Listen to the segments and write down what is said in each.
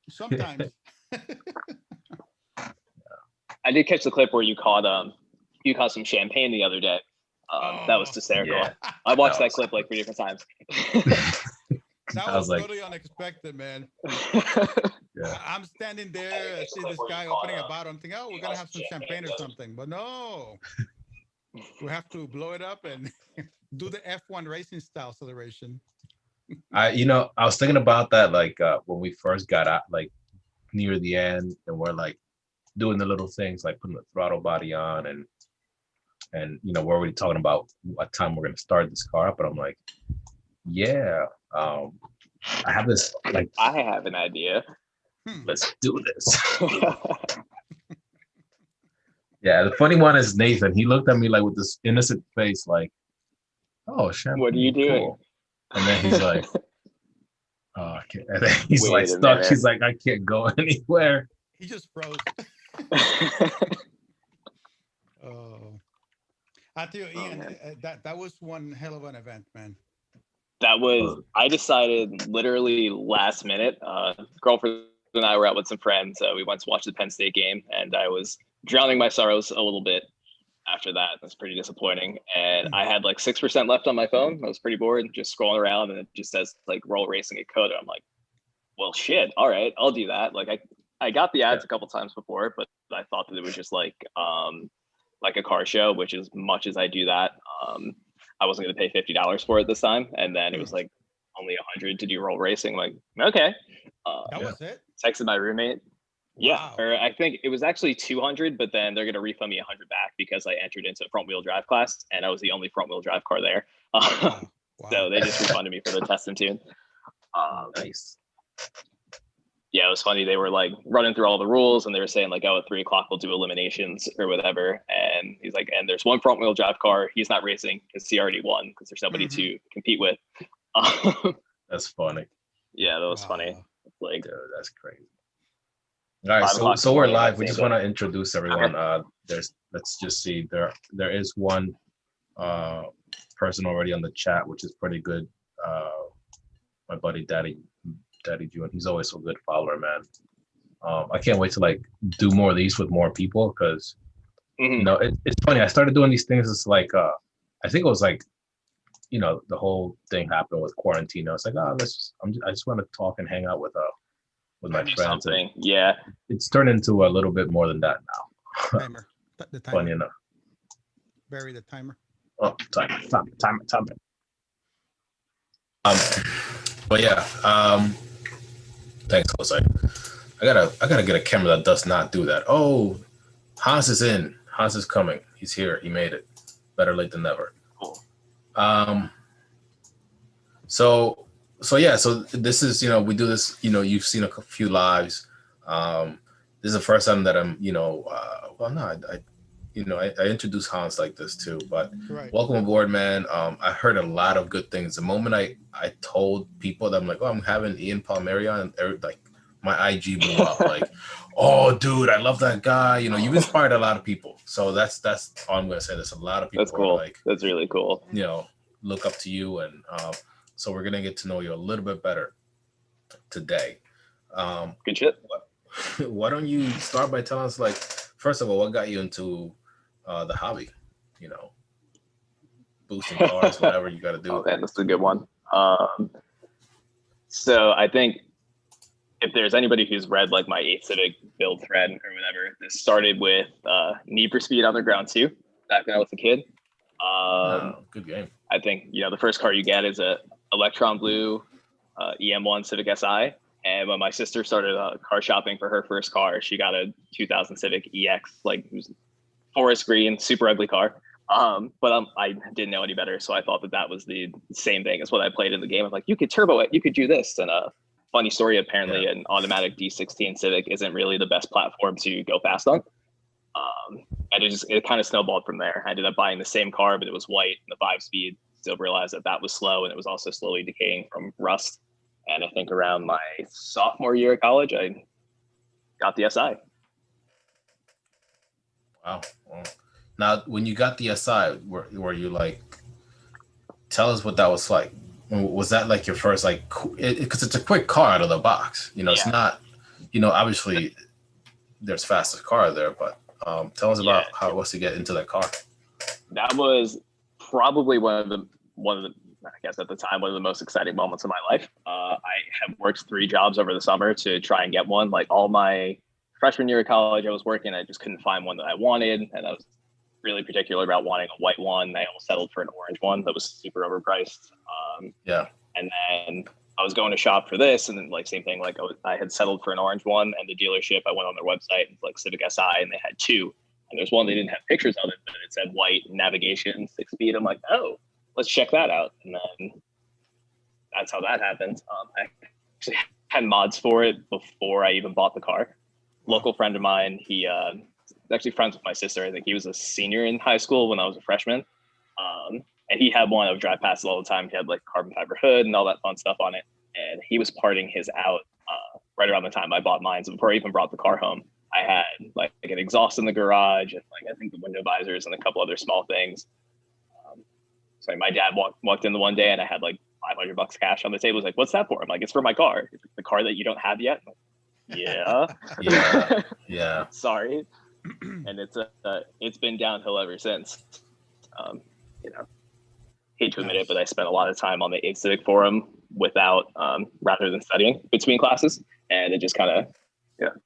Sometimes. I did catch the clip where you caught some champagne the other day. That was Oh, hysterical. Yeah, I watched that was clip like 3 different times. that I was was like, totally unexpected, man. yeah, I'm standing there, I see this guy opening a bottle. I'm thinking, oh, we're gonna have some champagne or something. But no, we have to blow it up and do the F1 racing style celebration. I was thinking about that like when we first got out, like near the end, and we're like doing the little things like putting the throttle body on, and we're already talking about what time we're gonna start this car up, but I'm like, yeah, I have this like, I have an idea. Hmm. let's do this. Yeah, the funny one is Nathan. He looked at me like with this innocent face, like, "Oh, What are you champagne, doing? cool." And then he's like, "Oh, I can't." And then he's like Wait a stuck. minute. He's like, "I can't go anywhere." He just froze. Oh, I tell you, Ian, Man. that was one hell of an event, man. I decided literally last minute. Girlfriend and I were out with some friends. We went to watch the Penn State game, and I was drowning my sorrows a little bit after that. That's pretty disappointing. And Hmm. I had like 6% left on my phone. I was pretty bored, just scrolling around, and it just says like roll racing at Coda. I'm like, well, shit. All right, I'll do that. I got the Yeah. ads a couple times before, but I thought that it was just like a car show, which as much as I do that, I wasn't going to pay $50 for it this time. And then it Hmm. was like only 100 to do roll racing. I'm like, okay. That Yeah. was it. Texted my roommate. Yeah, Wow. or I think it was actually 200, but then they're going to refund me 100 back because I entered into a front wheel drive class and I was the only front wheel drive car there. Wow. So Wow. they just refunded me for the test and tune. Nice. Yeah, it was funny. They were like running through all the rules and they were saying like, oh, at 3:00 we'll do eliminations or whatever. And he's like, and there's one front wheel drive car. He's not racing because he already won because there's nobody Hmm. to compete with. That's funny. Yeah, that was funny. Wow. Like Dude, that's crazy. All right, 5:00 in so the we're morning on live. that We same just want day. to introduce everyone. There's let's just see. There is one uh person already on the chat, which is pretty good. My buddy Daddy June. He's always a good follower, man. I can't wait to like do more of these with more people because Mhm. it's funny. I started doing these things. It's like I think it was like the whole thing happened with quarantine. I was like, I just want to talk and hang out with my Do friends, and something. Yeah. it's turned into a little bit more than that now. Timer. The Funny timer. enough. Bury the timer. Oh, time. Um, but yeah. Thanks, Jose. I gotta get a camera that does not do that. Oh, Hans is in. Hans is coming. He's here. He made it. Better late than never. Cool. Um. So yeah. So this is we do this. You've seen a few lives. This is the first time that I'm well no I introduced Hans like this too, but Right. welcome aboard, man. I heard a lot of good things. The moment I told people that I'm like, oh, I'm having Ian Pamieri on, like my IG blew up. Like, oh, dude, I love that guy. You've inspired a lot of people. So that's all I'm gonna say. There's a lot of people That's who are cool. like, That's really cool. look up to you, and so we're gonna get to know you a little bit better today. Good shit. Why don't you start by telling us, like, first of all, what got you into the hobby? Boosting cars, whatever you got to do. Oh man, that's a good one. So I think if there's anybody who's read like my 8th Civic build thread or whatever, this started with Need for Speed Underground 2 back when I was a kid. Good game. I think the first car you get is a Electron Blue EM1 Civic Si. And when my sister started car shopping for her first car, she got a 2000 Civic EX, like it was forest green, super ugly car. But I didn't know any better, so I thought that was the same thing as what I played in the game. I'm like, you could turbo it, you could do this. And funny story, apparently an automatic D16 Civic isn't really the best platform to go fast on. And it kind of snowballed from there. I ended up buying the same car, but it was white and the 5-speed. Still realized that was slow, and it was also slowly decaying from rust. And I think around my sophomore year of college, I got the SI. Wow. Well, now, when you got the SI, were you like, tell us what that was like? Was that like your first, like, because it's a quick car out of the box? It's not obviously there's fastest car there, but tell us about how it was to get into that car. That was probably one of the I guess at the time one of the most exciting moments of my life. I had worked 3 jobs over the summer to try and get one. Like all my freshman year of college, I was working. I just couldn't find one that I wanted, and I was really particular about wanting a white one. I almost settled for an orange one that was super overpriced. And then I was going to shop for this, and then like same thing. Like I had settled for an orange one, and the dealership, I went on their website, like Civic Si, and they had 2. And there's one they didn't have pictures of it, but it said white navigation 6 speed. I'm like, oh, let's check that out. And then that's how that happened. I actually had mods for it before I even bought the car. Local friend of mine, he actually friends with my sister. I think he was a senior in high school when I was a freshman. And he had one. I would drive past it all the time. He had like carbon fiber hood and all that fun stuff on it. And he was parting his out right around the time I bought mine. So before I even brought the car home, I had like an exhaust in the garage and like I think the window visors and a couple other small things. So my dad walked in the one day and I had like $500 cash on the table. He was like, "What's that for?" I'm like, "It's for my car." It's like, "The car that you don't have yet?" Like, yeah. Sorry. And it's been downhill ever since. Hate to admit it, but I spent a lot of time on the Civic forum without rather than studying between classes, and it just kind of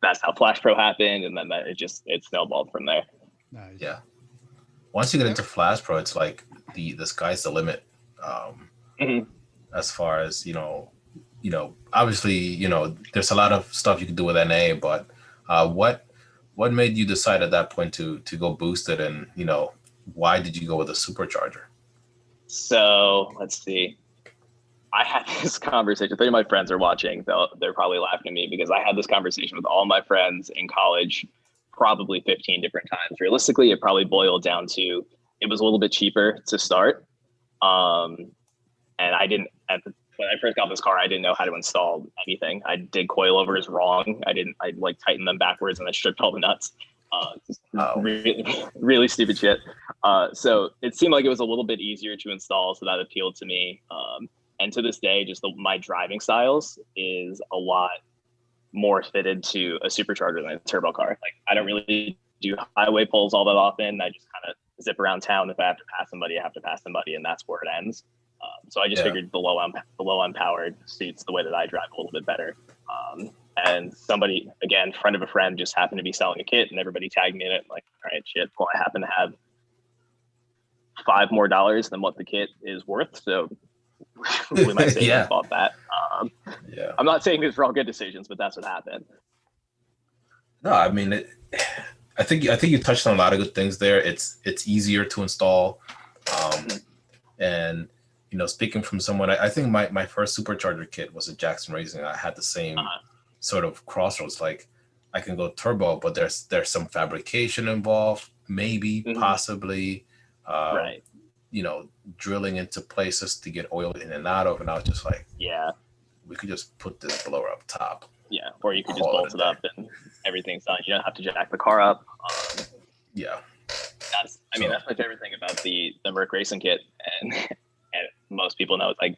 that's how Flash Pro happened, and then it snowballed from there. Nice. Yeah. Once you get into Flash Pro, it's like the sky's the limit. As far as obviously there's a lot of stuff you can do with NA, but what made you decide at that point to go boosted, and why did you go with a supercharger? So let's see. I had this conversation. If any of my friends are watching, they're probably laughing at me because I had this conversation with all my friends in college probably 15 different times. Realistically, it probably boiled down to it was a little bit cheaper to start. And I didn't, when I first got this car, I didn't know how to install anything. I did coilovers wrong. I like tightened them backwards and I stripped all the nuts. Really, really stupid shit. So it seemed like it was a little bit easier to install. So that appealed to me. And to this day, just my driving styles is a lot more fitted to a supercharger than a turbo car. Like I don't really do highway pulls all that often. I just kind of zip around town. If I have to pass somebody, I have to pass somebody, and that's where it ends. So I just figured the low unpowered suits the way that I drive a little bit better. And somebody, again, friend of a friend, just happened to be selling a kit, and everybody tagged me in it. Like, all right, shit. Well, I happen to have $5 more than what the kit is worth, so we might say we bought that. I'm not saying these are all good decisions, but that's what happened. No, I mean, I think you touched on a lot of good things there. It's easier to install, and speaking from someone, I think my first supercharger kit was a Jackson Racing. I had the same sort of crossroads. Like I can go turbo, but there's some fabrication involved, maybe possibly, right. Drilling into places to get oil in and out of, and I was just like, we could just put this blower up top. Yeah, or you could just bolt it up and everything's done. You don't have to jack the car up. That's my favorite thing about the Merc Racing kit, and most people know it's like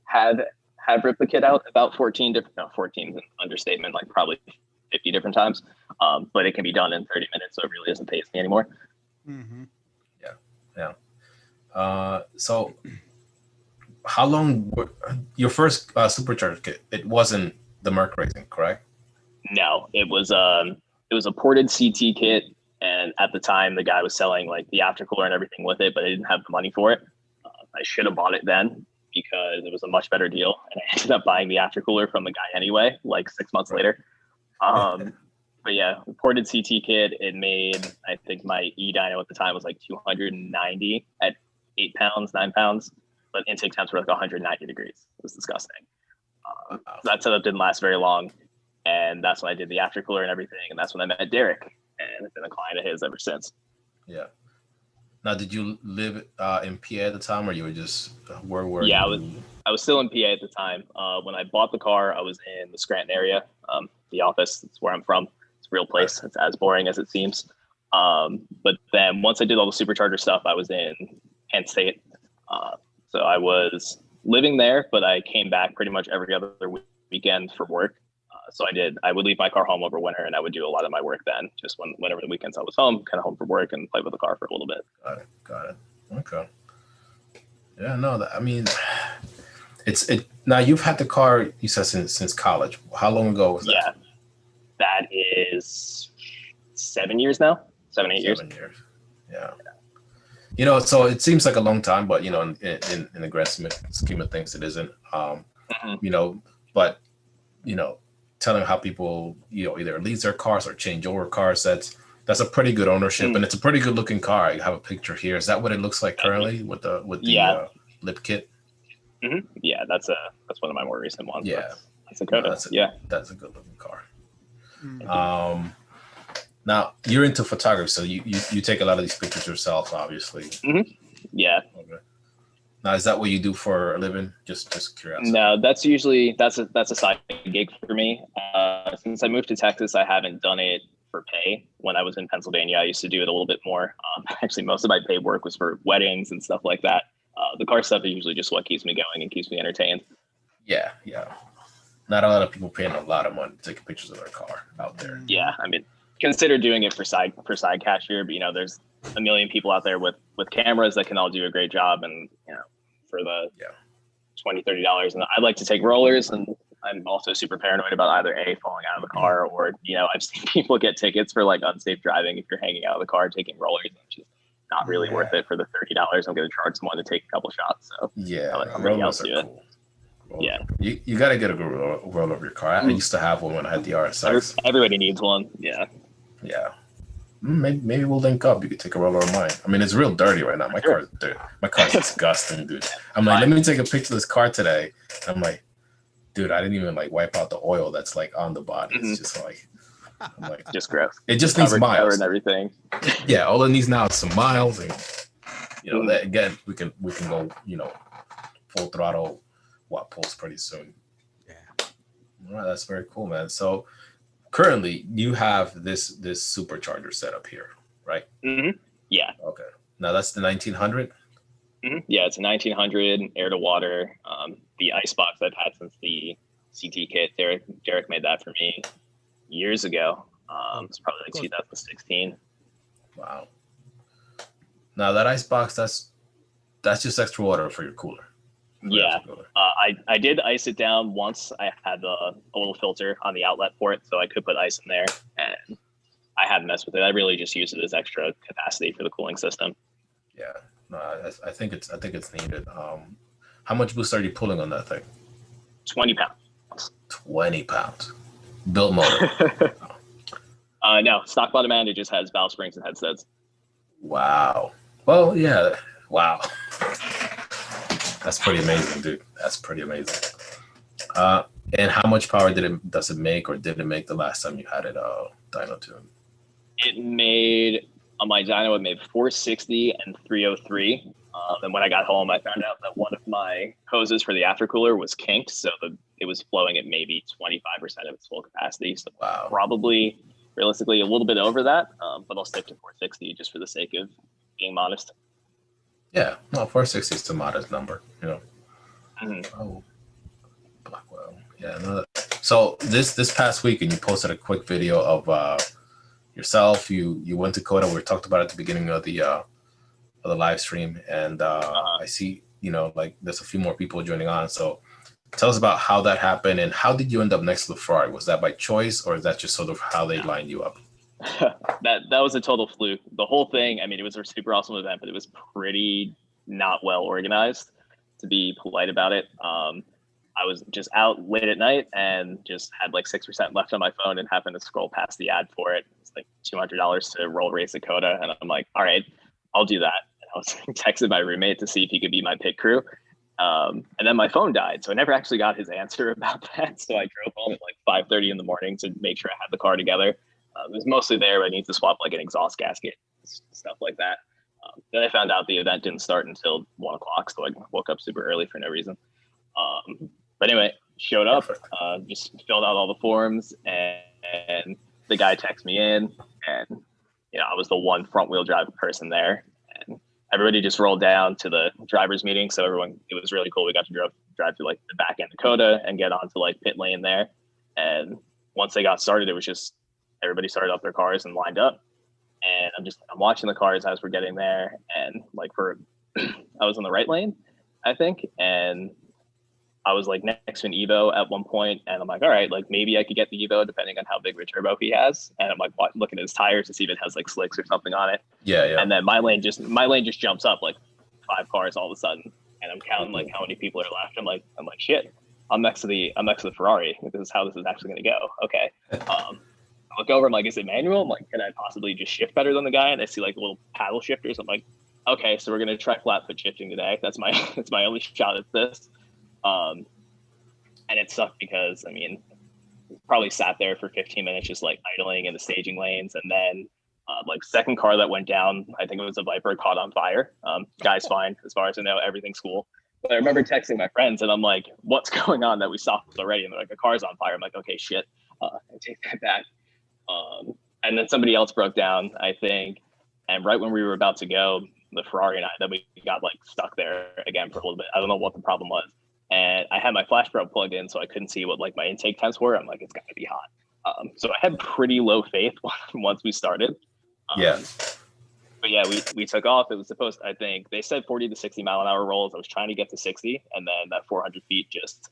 have ripped the kit out about 14 is an understatement, like probably 50 different times. But it can be done in 30 minutes, so it really doesn't phase me anymore. So how long your first supercharger kit? It wasn't the Merc Racing, correct? No, it was a ported CT kit, and at the time the guy was selling like the aftercooler and everything with it, but I didn't have the money for it. I should have bought it then because it was a much better deal, and I ended up buying the aftercooler from the guy anyway, like 6 months later. But yeah, ported CT kit. It made, I think my e-dyno at the time was like 290 at 8 pounds, 9 pounds, but intake temps were like 190 degrees. It was disgusting. That setup didn't last very long, and that's when I did the aftercooler and everything, and that's when I met Derek, and I've been a client of his ever since. Yeah. Now, did you live in PA at the time, or you were just where were you? Yeah, I was still in PA at the time. When I bought the car, I was in the Scranton area. The office, that's where I'm from. It's a real place. It's as boring as it seems. But then once I did all the supercharger stuff, I was in Kent State. So I was living there, but I came back pretty much every other weekend for work. So I would leave my car home over winter, and I would do a lot of my work then, just whenever the weekends I was home, kind of home from work, and play with the car for a little bit. Got it. Okay. Yeah, no, I mean, it. Now you've had the car, you said since college. How long ago was that? Yeah, that is 7 years now. 7, 8 years. 7 years. Yeah. So it seems like a long time, but in the grand scheme of things, it isn't. But telling how people either lease their cars or change over cars, that's a pretty good ownership, and it's a pretty good looking car. I have a picture here. Is that what it looks like currently with the lip kit? Mm-hmm. Yeah, that's one of my more recent ones. Yeah, that's a Coda. That's a good looking car. Mm-hmm. Now you're into photography, so you take a lot of these pictures yourself, obviously. Mm-hmm. Yeah. Okay. Now, is that what you do for a living? Just curiosity. No, that's a side gig for me. Since I moved to Texas, I haven't done it for pay. When I was in Pennsylvania, I used to do it a little bit more. Actually, most of my paid work was for weddings and stuff like that. The car stuff is usually just what keeps me going and keeps me entertained. Yeah. Not a lot of people paying a lot of money to take pictures of their car out there. Yeah, I mean, consider doing it for side cash here, but there's a million people out there with cameras that can all do a great job, and for the $20-$30, and I like to take rollers, and I'm also super paranoid about either falling out of the car, or I've seen people get tickets for like unsafe driving if you're hanging out of the car taking rollers, which is not really worth it for the $30. I'm going to charge someone to take a couple shots. So rollers are cool. Yeah, you got to get a good roll of your car. I used to have one when I had the RSX. Everybody needs one. Yeah. Maybe we'll link up. You could take a roller of mine. I mean, it's real dirty right now. My car's dirty. My car's disgusting, dude. I'm like, let me take a picture of this car today. I'm like, dude, I didn't even like wipe out the oil that's like on the body. It's just like, I'm like, just gross. It just needs miles and everything. Yeah, all it needs now is some miles, and that, again, we can go, full throttle. Pulse pretty soon. Yeah. All right, that's very cool, man. So currently you have this supercharger setup here, right? Mm-hmm. Yeah. Okay. Now that's the 1900. Mm-hmm. Yeah, it's a 1900 air to water. The icebox I've had since the CT kit. Derek made that for me years ago. It's probably like 2016. Wow. Now that icebox, that's just extra water for your cooler. Yeah, I did ice it down once. I had a little filter on the outlet for it, so I could put ice in there, and I haven't messed with it. I really just use it as extra capacity for the cooling system. Yeah, no, I think it's needed. How much boost are you pulling on that thing? 20 pounds. 20 pounds. Built motor. No, stock bottom end. It just has valve springs and head studs. Wow. Well, yeah. Wow. That's pretty amazing, dude. That's pretty amazing. And how much power does it make, or did it make the last time you had it dyno tuned? It made on my dyno. It made 460 and 303. And when I got home, I found out that one of my hoses for the aftercooler was kinked, so it was flowing at maybe 25% of its full capacity. So probably, realistically, a little bit over that. But I'll stick to 460 just for the sake of being modest. Yeah, no, 460 is a modest number, Mm-hmm. Oh, Blackwell. Yeah, no. So this past week, and you posted a quick video of yourself. You went to Coda. We talked about it at the beginning of the live stream, and I see like there's a few more people joining on. So tell us about how that happened, and how did you end up next to the Ferrari? Was that by choice, or is that just sort of how they lined you up? that was a total fluke. The whole thing, I mean, it was a super awesome event, but it was pretty not well organized, to be polite about it. I was just out late at night and just had like 6% left on my phone and happened to scroll past the ad for it. It's like $200 to roll race a Coda, and I'm like, all right, I'll do that. And I was texting my roommate to see if he could be my pit crew. And then my phone died, so I never actually got his answer about that. So I drove home at like 5:30 in the morning to make sure I had the car together. It was mostly there, but I need to swap like an exhaust gasket, stuff like that. Then I found out the event didn't start until 1 o'clock, so I woke up super early for no reason. But anyway, showed up, just filled out all the forms, and the guy texted me in, and I was the one front wheel drive person there, and everybody just rolled down to the drivers meeting. So it was really cool. We got to drive to like the back end of Coda and get onto like pit lane there, and once they got started, it was just everybody started up their cars and lined up. And I'm watching the cars as we're getting there. And like I was in the right lane, I think. And I was like next to an Evo at one point, and I'm like, all right, like maybe I could get the Evo depending on how big of a turbo he has. And I'm like looking at his tires to see if it has like slicks or something on it. Yeah, yeah. And then my lane just jumps up like 5 cars all of a sudden, and I'm counting like how many people are left. I'm like shit, I'm next to the Ferrari. This is how this is actually going to go. Okay. I look over. I'm like, is it manual? I'm like, can I possibly just shift better than the guy? And I see like little paddle shifters. I'm like, okay, so we're gonna try flat foot shifting today. That's my only shot at this. And it sucked because I mean, probably sat there for 15 minutes just like idling in the staging lanes, and then like second car that went down, I think it was a Viper, caught on fire. Guy's fine as far as I know, everything's cool. But I remember texting my friends and I'm like, what's going on that we stopped already? And they're like, a car's on fire. I'm like, okay, shit, I take that back. And then somebody else broke down, I think, and right when we were about to go, the Ferrari and I, then we got like stuck there again for a little bit. I don't know what the problem was. And I had my flash probe plugged in, so I couldn't see what like my intake temps were. I'm like, it's gotta be hot. So I had pretty low faith once we started. Yeah. But yeah, we took off. It was supposed, I think they said 40 to 60 mile an hour rolls. I was trying to get to 60, and then that 400 feet just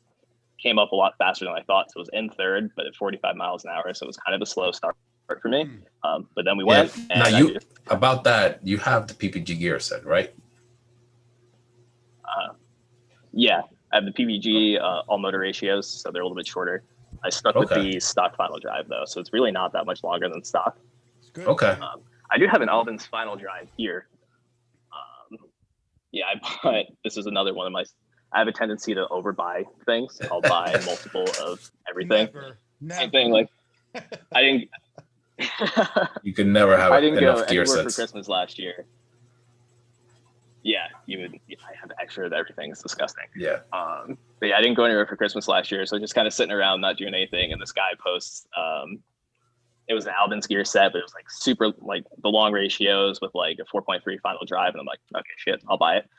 came up a lot faster than I thought. So it was in third, but at 45 miles an hour. So it was kind of a slow start for me. But then we went. And now about that, you have the PPG gear set, right? Yeah, I have the PPG all motor ratios, so they're a little bit shorter. I stuck with the stock final drive though, so it's really not that much longer than stock. Good. Okay. I do have an Albin's final drive here. Yeah, but this is another one of my. I have a tendency to overbuy things. I'll buy multiple of everything. Never. Same thing. Like I didn't. You can never have I didn't go enough gear anywhere sets. for Christmas last year. Yeah, you would. I have extra of everything. It's disgusting. Yeah. But yeah, I didn't go anywhere for Christmas last year, so just kind of sitting around, not doing anything. And this guy posts. It was an Albin's gear set, but it was like super, like the long ratios with like a 4.3 final drive, and I'm like, okay, shit, I'll buy it.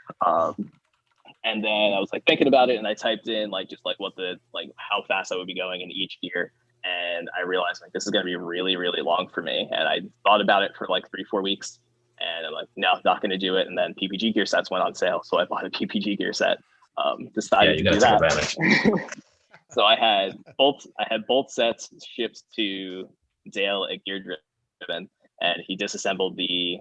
And then I was like thinking about it, and I typed in like just like what the like how fast I would be going in each gear, and I realized like this is gonna be really, really long for me. And I thought about it for like 3-4 weeks. And I'm like, no, not going to do it. And then PPG gear sets went on sale, so I bought a PPG gear set. Decided to do that. So I had both sets shipped to Dale at Gear Driven, and he disassembled the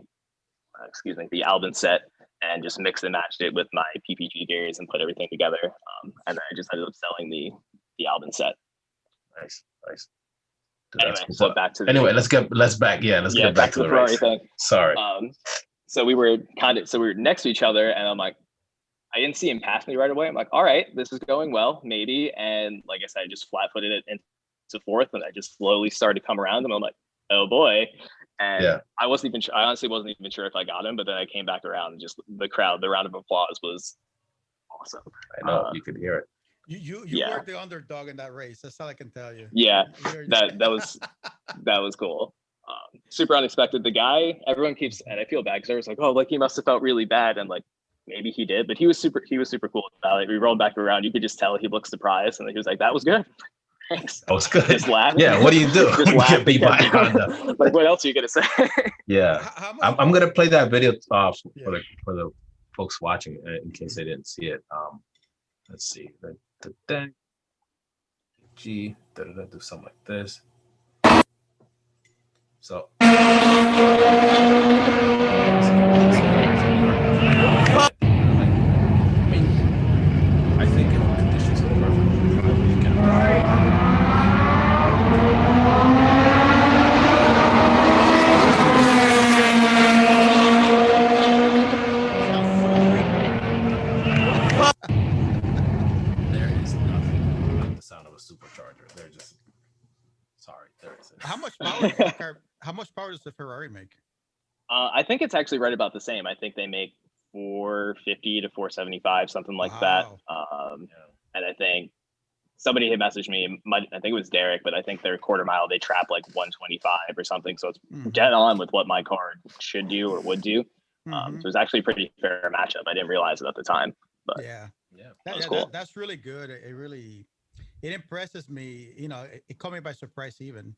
Albin set and just mixed and matched it with my PPG gears and put everything together. And then I just ended up selling the Albin set. Nice. Anyway, so back to let's get back to the Ferrari race. thing. Sorry. So we were next to each other, and I'm like, I didn't see him pass me right away. I'm like, all right, this is going well, maybe. And like I said, I just flat footed it into fourth, and I just slowly started to come around, and I'm like, oh boy. And I honestly wasn't even sure if I got him, but then I came back around, and just the round of applause was awesome. I know, you could hear it. You were the underdog in that race. That's all I can tell you. Yeah, that was cool. Super unexpected. The guy, everyone keeps, and I feel bad because everyone's like, oh, like he must have felt really bad, and like maybe he did, but he was super cool about it. We rolled back around. You could just tell he looked surprised, and he was like, that was good. Thanks. That was good. Just laugh. Yeah, what do you do? Just laugh. Get beat by Honda. Like, what else are you gonna say? Yeah, I'm gonna play that video for the folks watching in case they didn't see it. Let's see. G, do something like this. So. I think if conditions are perfect, you can. There is nothing like the sound of a supercharger. They're just sorry. There isn't. How much power does the Ferrari make? I think it's actually right about the same. I think they make 450 to 475, something like that. And I think somebody had messaged me, I think it was Derek, but I think their quarter mile, they trap like 125 or something. So it's dead on with what my car should do or would do. So it was actually a pretty fair matchup. I didn't realize it at the time, but yeah, that was cool. That's really good. It really, it impresses me. You know, it caught me by surprise. Even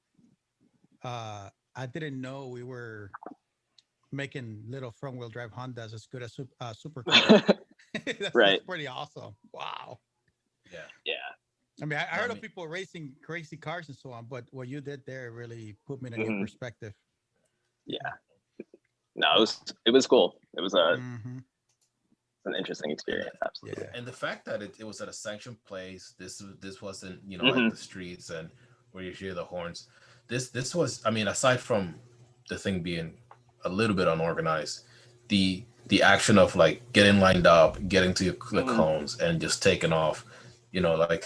I didn't know we were making little front wheel drive Hondas as good as Supercharged. That's Right. pretty awesome. Wow. Yeah. Yeah. I mean, I I heard of mean, people racing crazy cars and so on, but what you did there really put me in a new hmm perspective. Yeah. No, it was cool. It was Hmm. an interesting and the, experience. Absolutely. Yeah. and the fact that it was at a sanctioned place, this wasn't, like hmm the streets and where you hear the horns. This was, I mean, aside from the thing being a little bit unorganized, the action of like getting lined up, getting to the hmm cones, and just taking off, like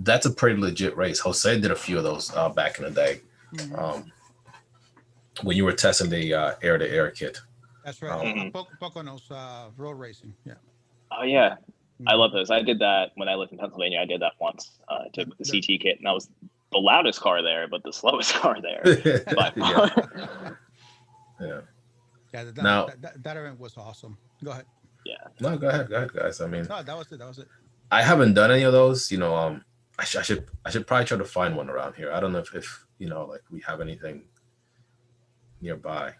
that's a pretty legit race. Jose did a few of those back in the day, Hmm. um, when you were testing the air-to-air kit. That's right. Um, hmm Poconos road racing. Yeah. Oh yeah, I Hmm. love those. I did that when I lived in Pennsylvania. I did that once to The, with the the, CT kit, and that was the loudest car there, but the slowest car there by yeah, far. yeah. yeah, Now, that event was awesome. Go ahead. Yeah. no, go ahead, guys. I mean, No, that was it. That was it. I haven't done any of those. I should probably try to find one around here. I don't know if like we have anything nearby.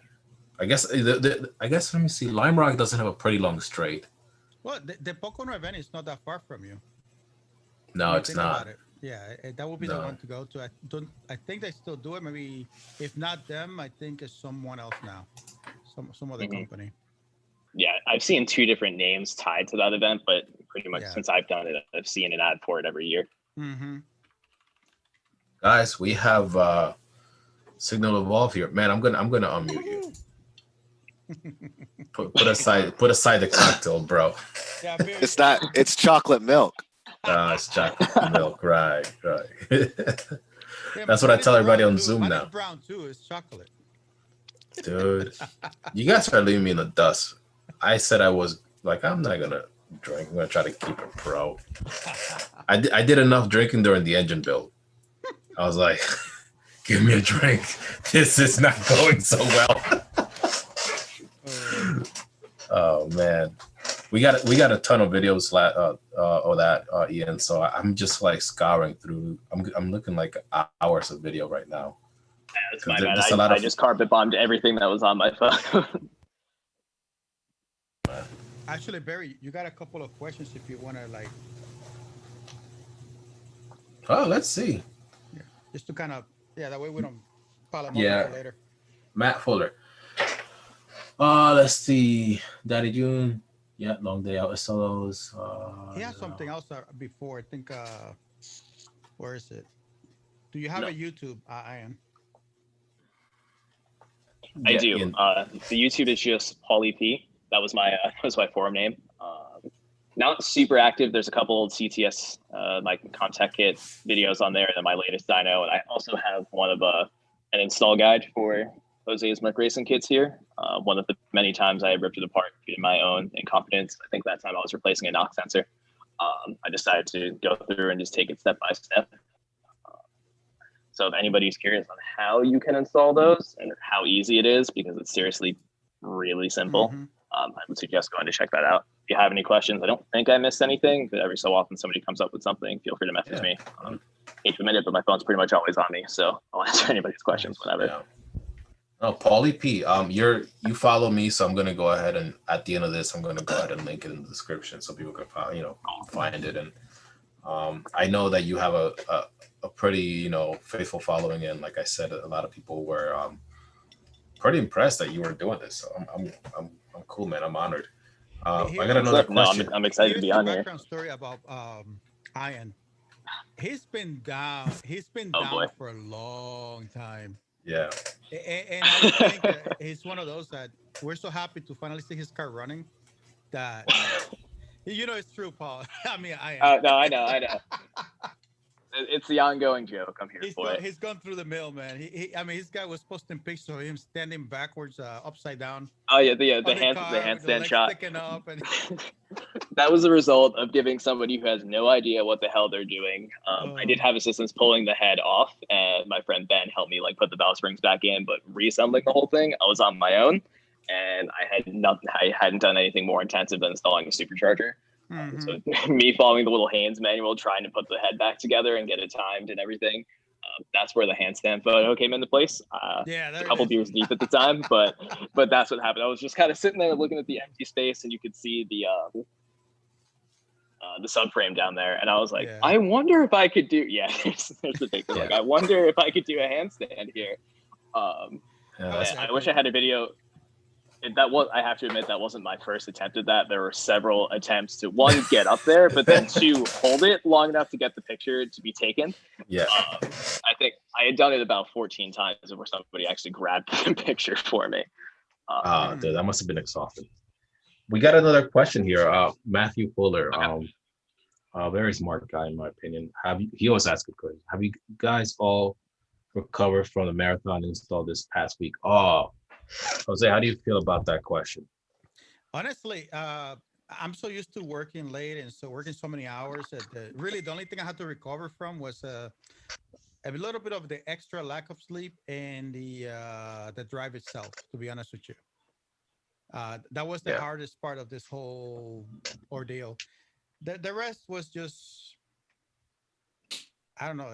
I guess I guess let me see. Lime Rock doesn't have a pretty long straight. Well, the Pocono event is not that far from you. No, When you it's think about not. it, yeah, that would be the No. one to go to. I don't. I think they still do it. Maybe if not them, I think it's someone else now, some other hmm company. Yeah, I've seen two different names tied to that event, but pretty much Yeah. since I've done it, I've seen an ad for it every year. Mm-hmm. Guys, we have Signal Evolve here. Man, I'm gonna unmute you. Put aside the cocktail, bro. Yeah, beer. It's not. It's chocolate milk. It's chocolate milk, right, right. Yeah, That's what I mine is tell everybody brown on too. Zoom Mine is now, brown too. It's chocolate. dude. You guys are leaving me in the dust. I said I was like, I'm not gonna drink. I'm gonna try to keep it pro. I did enough drinking during the engine build. I was like, give me a drink. This is not going so well. Oh man, we got a ton of videos of that, Ian. So I'm just like scouring through. I'm looking like hours of video right now. Yeah, that's 'Cause my bad. there's a lot I of just carpet bombed everything that was on my phone. Actually, Barry, you got a couple of questions if you want to like, oh, let's see. yeah, just to kind of, yeah, that way we don't pile them up Yeah. for later. Matt Fuller. Let's see. Daddy June. Yeah, long day out of solos. He has something else before. I think. Where is it? Do you have No. a YouTube, Ian? I do. Ian. The YouTube is just Paulie P. That was my forum name. Not super active. There's a couple old CTS my contact kit videos on there, and then my latest dyno, and I also have one of an install guide for Jose's Merc Racing kits here. One of the many times I ripped it apart in my own incompetence. I think that time I was replacing a knock sensor. I decided to go through and just take it step by step. So if anybody's curious on how you can install those and how easy it is, because it's seriously really simple, Mhm. I would suggest going to check that out. If you have any questions, I don't think I missed anything, but every so often somebody comes up with something, feel free to message me. Hate to admit it, but my phone's pretty much always on me, so I'll answer anybody's questions whenever. Yeah. Oh, Paulie P. You follow me, so I'm gonna go ahead and at the end of this, I'm gonna go ahead and link it in the description so people can find it. And I know that you have a pretty faithful following, and like I said, a lot of people were pretty impressed that you were doing this. So I'm cool, man. I'm honored. I got another question. I'm excited to Here's be the on here. background story about Ian. He's been down. He's been Oh, down boy. for a long time. Yeah. And I think he's one of those that we're so happy to finally see his car running that it's true, Paul. I mean, No, I know. It's the ongoing joke. I'm here for it. He's gone through the mill, man. I mean, this guy was posting pictures of him standing backwards, upside down. Oh yeah, the on car, with the handstand legs shot. sticking up, and That was the result of giving somebody who has no idea what the hell they're doing. I did have assistance pulling the head off, and my friend Ben helped me put the valve springs back in. But reassembling the whole thing, I was on my own, and I hadn't done anything more intensive than installing a supercharger. So me following the little hands manual, trying to put the head back together and get it timed and everything. That's where the handstand photo came into place. A couple beers deep at the time, but that's what happened. I was just kind of sitting there looking at the empty space, and you could see the subframe down there, and I was like, I wonder if I could do. Yeah, there's the picture. Like, I wonder if I could do a handstand here. I wish I had a video. I have to admit, that wasn't my first attempt at that. There were several attempts to, one, get up there, but then two, hold it long enough to get the picture to be taken. Yeah. I think I had done it about 14 times before somebody actually grabbed the picture for me. Dude, that must have been exhausting. We got another question here. Matthew Fuller, very smart guy in my opinion. He always asks a question. Have you guys all recovered from the marathon install this past week? Jose, how do you feel about that question? Honestly, I'm so used to working late and working so many hours that really the only thing I had to recover from was a little bit of the extra lack of sleep and the drive itself, to be honest with you. That was the hardest part of this whole ordeal. The rest was just, I don't know.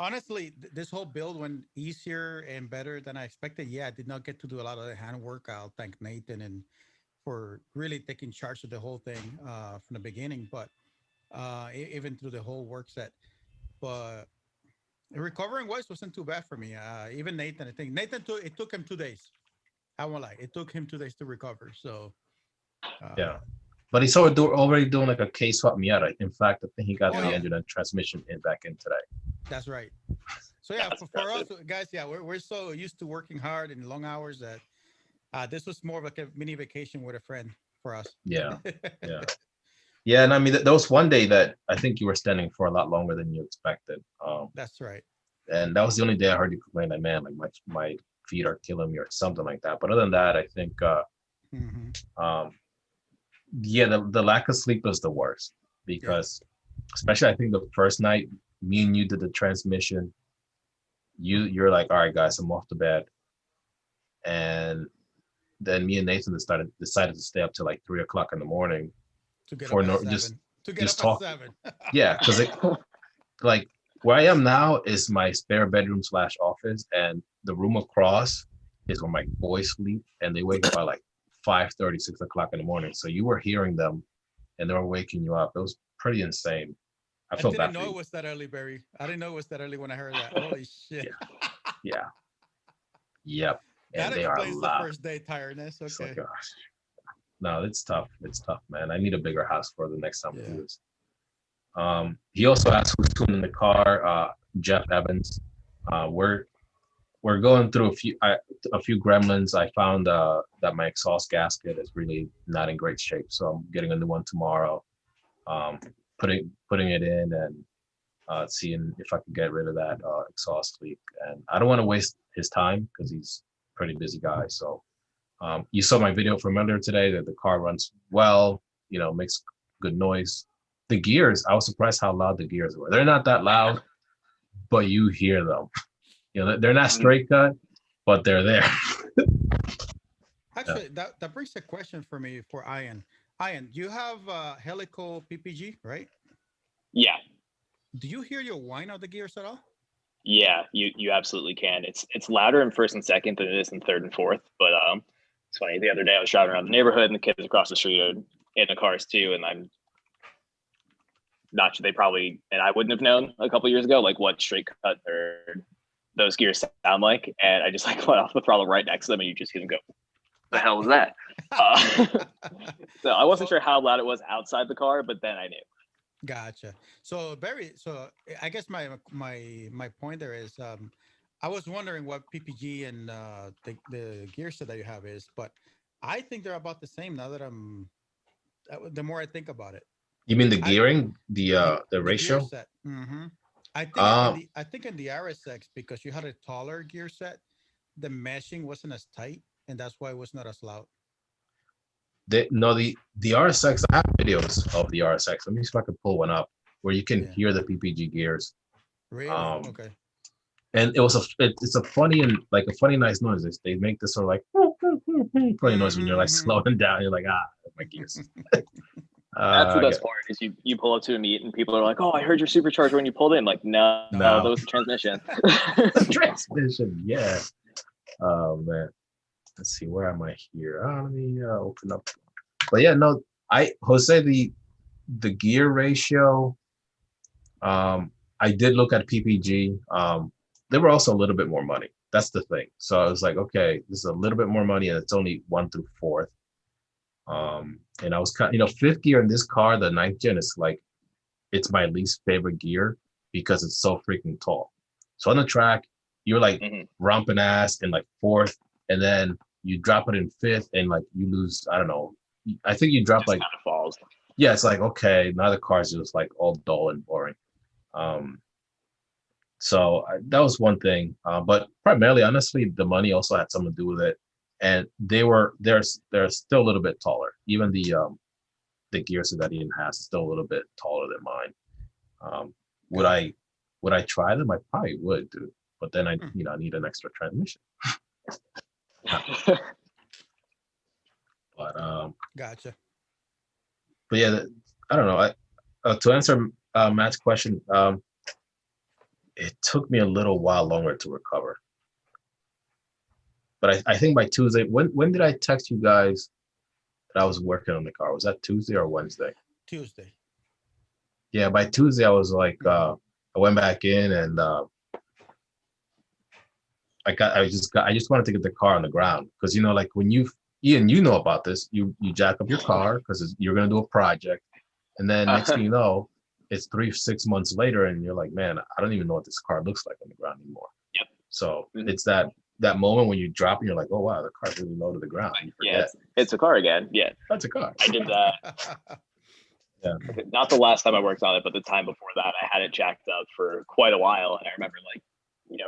Honestly, this whole build went easier and better than I expected. I did not get to do a lot of the hand work. I'll thank Nathan and for really taking charge of the whole thing from the beginning, but even through the whole work set. But recovering wise wasn't too bad for me. Even Nathan, I think it took him 2 days. I won't lie, it took him 2 days to recover. So but he's already doing like a case swap Miata. In fact, I think he got the engine and transmission back in today. That's right. So for us guys, we're so used to working hard and long hours that this was more of like a mini vacation with a friend for us. Yeah. And I mean, there was one day that I think you were standing for a lot longer than you expected. That's right. And that was the only day I heard you complain, like, man, like my feet are killing me or something like that. But other than that, I think the lack of sleep was the worst because especially I think the first night me and you did the transmission, you're like, all right guys, I'm off to bed. And then me and Nathan decided to stay up till like 3 o'clock in the morning to get up at 7. Yeah, because like where I am now is my spare bedroom / office, and the room across is where my boys sleep, and they wake up at like 5:30, 6 o'clock in the morning. So you were hearing them and they were waking you up. It was pretty insane. I didn't know it was that early, Barry. I didn't know it was that early when I heard that. Holy shit. Yep. That explains the first day tiredness. Okay. Oh, gosh. No, it's tough. It's tough, man. I need a bigger house for the next time we do this. He also asked who's tuning the car. Jeff Evans. We're going through a few gremlins. I found that my exhaust gasket is really not in great shape, so I'm getting a new one tomorrow. Putting it in and seeing if I can get rid of that exhaust leak. And I don't want to waste his time because he's a pretty busy guy. So you saw my video from earlier today that the car runs well, makes good noise. The gears, I was surprised how loud the gears were. They're not that loud, but you hear them. They're not straight cut, but they're there. Actually, that brings a question for me for Ian. Ian, you have helical PPG, right? Yeah. Do you hear your whine of the gears at all? Yeah, you absolutely can. It's louder in first and second than it is in third and fourth. But it's funny. The other day I was driving around the neighborhood and the kids across the street are in the cars too, and I'm not sure they probably, and I wouldn't have known a couple years ago like what straight cut or those gears sound like, and I just like went off the throttle right next to them, and you just hear them go, "The hell was that?" So I wasn't sure how loud it was outside the car, but then I knew. Gotcha. So Barry, I guess my point there is, I was wondering what PPG and the gear set that you have is, but I think they're about the same now that the more I think about it. You mean the gearing, the ratio? Gear set. Mm-hmm. I think in the RSX, because you had a taller gear set, the meshing wasn't as tight, and that's why it was not as loud. The RSX, I have videos of the RSX. Let me see if I can pull one up where you can hear the PPG gears. Really? Okay. And it's a funny nice noise. They make this sort of like funny noise when you're like slowing down. You're like, my gears. That's the I best get, part is you pull up to a meet and people are like, "Oh, I heard your supercharger when you pulled in." Like, no, that no. was the transmission. Transmission, yeah. Oh man. Let's see, where am I here? Let me open up. But yeah, no, Jose, the gear ratio. I did look at PPG. They were also a little bit more money. That's the thing. So I was like, okay, this is a little bit more money, and it's only 1 through 4th. And I was kind, fifth gear in this car, the 9th gen, is like, it's my least favorite gear because it's so freaking tall. So on the track, you're like romping ass in like 4th, and then you drop it in 5th, and like you lose. I don't know. I think you drop Just like, kind of falls. yeah, it's like, okay, now the car's just like all dull and boring. So that was one thing, but primarily, honestly, the money also had something to do with it, and they're still a little bit taller. Even the gears that Ian has is still a little bit taller than mine. Would I try them? I probably would, dude. But then I need an extra transmission. But Gotcha. but yeah, I don't know. To answer Matt's question, it took me a little while longer to recover. But I think by Tuesday, when did I text you guys that I was working on the car? Was that Tuesday or Wednesday? Tuesday. Yeah, by Tuesday I was like, I went back in and I just wanted to get the car on the ground because like when Ian, you know about this, you jack up your car because you're gonna do a project, and then next thing you know, it's 6 months later, and you're like, man, I don't even know what this car looks like on the ground anymore. Yep. So it's that moment when you drop and you're like, oh wow, the car's really low to the ground. You forget. Yeah, it's a car again. Yeah, that's a car. I did that. Yeah. Not the last time I worked on it, but the time before that, I had it jacked up for quite a while, and I remember like,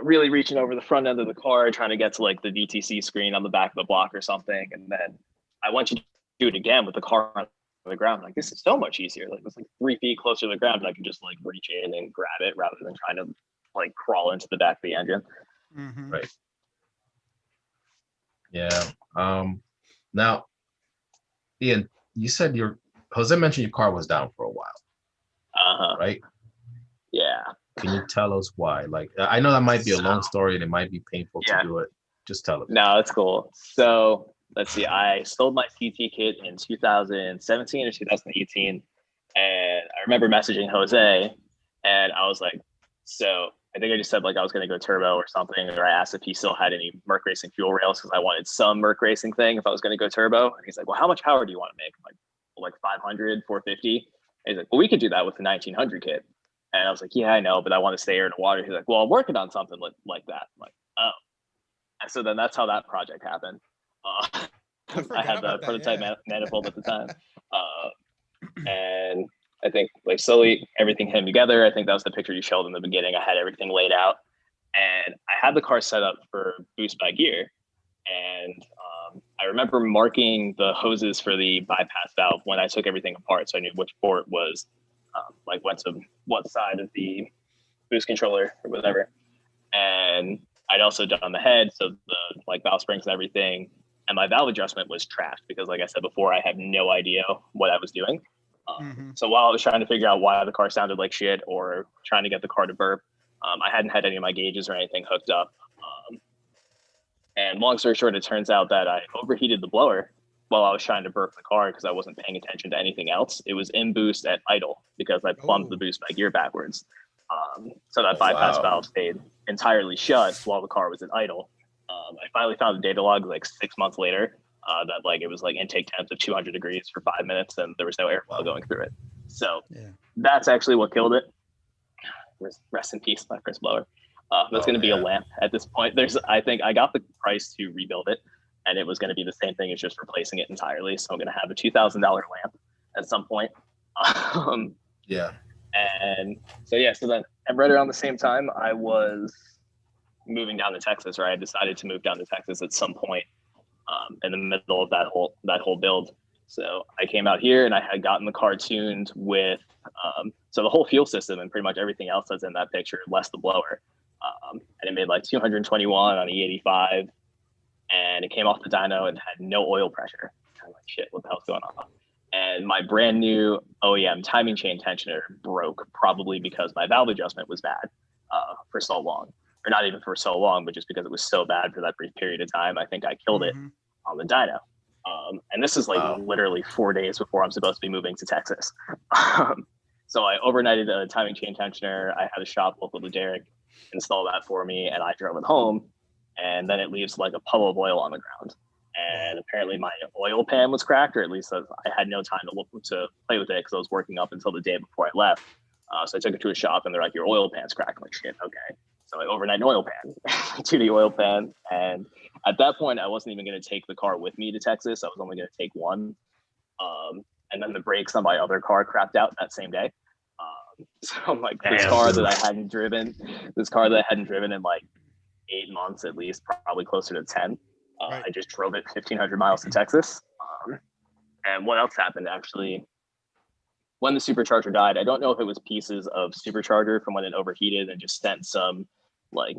really reaching over the front end of the car, trying to get to like the VTC screen on the back of the block or something, and then I went to do it again with the car on the ground. Like, this is so much easier. Like, it's like 3 feet closer to the ground, and I can just like reach in and grab it rather than trying to like crawl into the back of the engine. Mm-hmm. Right. Yeah. Now, Ian, you said Jose mentioned your car was down for a while. Right? Yeah. Can you tell us why? Like, I know that might be a long story and it might be painful to do it. Just tell us. No, it's cool. So let's see. I sold my CT kit in 2017 or 2018, and I remember messaging Jose, and I was like, so I think I just said like I was going to go turbo or something, or I asked if he still had any Merc Racing fuel rails because I wanted some Merc Racing thing if I was going to go turbo. And he's like, well, how much power do you want to make? I'm like 500, 450. And he's like, well, we could do that with the 1900 kit. And I was like, yeah, I know, but I want to stay air in the water. He's like, well, I'm working on something like that. I'm like, oh. And so then that's how that project happened. I had the prototype manifold at the time. And I think like slowly everything came together. I think that was the picture you showed in the beginning. I had everything laid out, and I had the car set up for boost by gear. And I remember marking the hoses for the bypass valve when I took everything apart, so I knew which port was like went to what side of the boost controller or whatever. And I'd also done the head, so the like valve springs and everything. And my valve adjustment was trashed because, like I said before, I had no idea what I was doing. So while I was trying to figure out why the car sounded like shit or trying to get the car to burp, I hadn't had any of my gauges or anything hooked up. And long story short, it turns out that I overheated the blower while I was trying to burp the car because I wasn't paying attention to anything else. It was in boost at idle because I plumbed the boost by gear backwards. So that bypass valve stayed entirely shut while the car was at idle. I finally found the data log like 6 months later that like it was like intake temps of 200 degrees for 5 minutes and there was no airflow going through it. So that's actually what killed it. Rest in peace, my first blower. That's going to be a lamp at this point. I think I got the price to rebuild it, and it was going to be the same thing as just replacing it entirely. So I'm going to have a $2,000 lamp at some point. And so then and right around the same time, I was moving down to Texas, or I decided to move down to Texas at some point in the middle of that whole build. So I came out here and I had gotten the car tuned with, so the whole fuel system and pretty much everything else that's in that picture, less the blower. And it made like 221 on E85, and it came off the dyno and had no oil pressure. I'm like, shit, what the hell's going on? and my brand new OEM timing chain tensioner broke, probably because my valve adjustment was bad for so long, or not even for so long, but just because it was so bad for that brief period of time. I think I killed it on the dyno. And this is like literally 4 days before I'm supposed to be moving to Texas. So I overnighted a timing chain tensioner. I had a shop local to Derek install that for me, and I drove it home. And then it leaves like a puddle of oil on the ground. And apparently my oil pan was cracked, or at least I had no time to play with it because I was working up until the day before I left. So I took it to a shop, and they're like, "Your oil pan's cracked." I'm like, shit, okay. So I overnight an oil pan to the oil pan. And at that point, I wasn't even going to take the car with me to Texas. I was only going to take one. And then the brakes on my other car crapped out that same day. So I'm like, this car that I hadn't driven in like 8 months at least, probably closer to 10. I just drove it 1,500 miles to Texas. And what else happened actually? When the supercharger died, I don't know if it was pieces of supercharger from when it overheated and just sent some like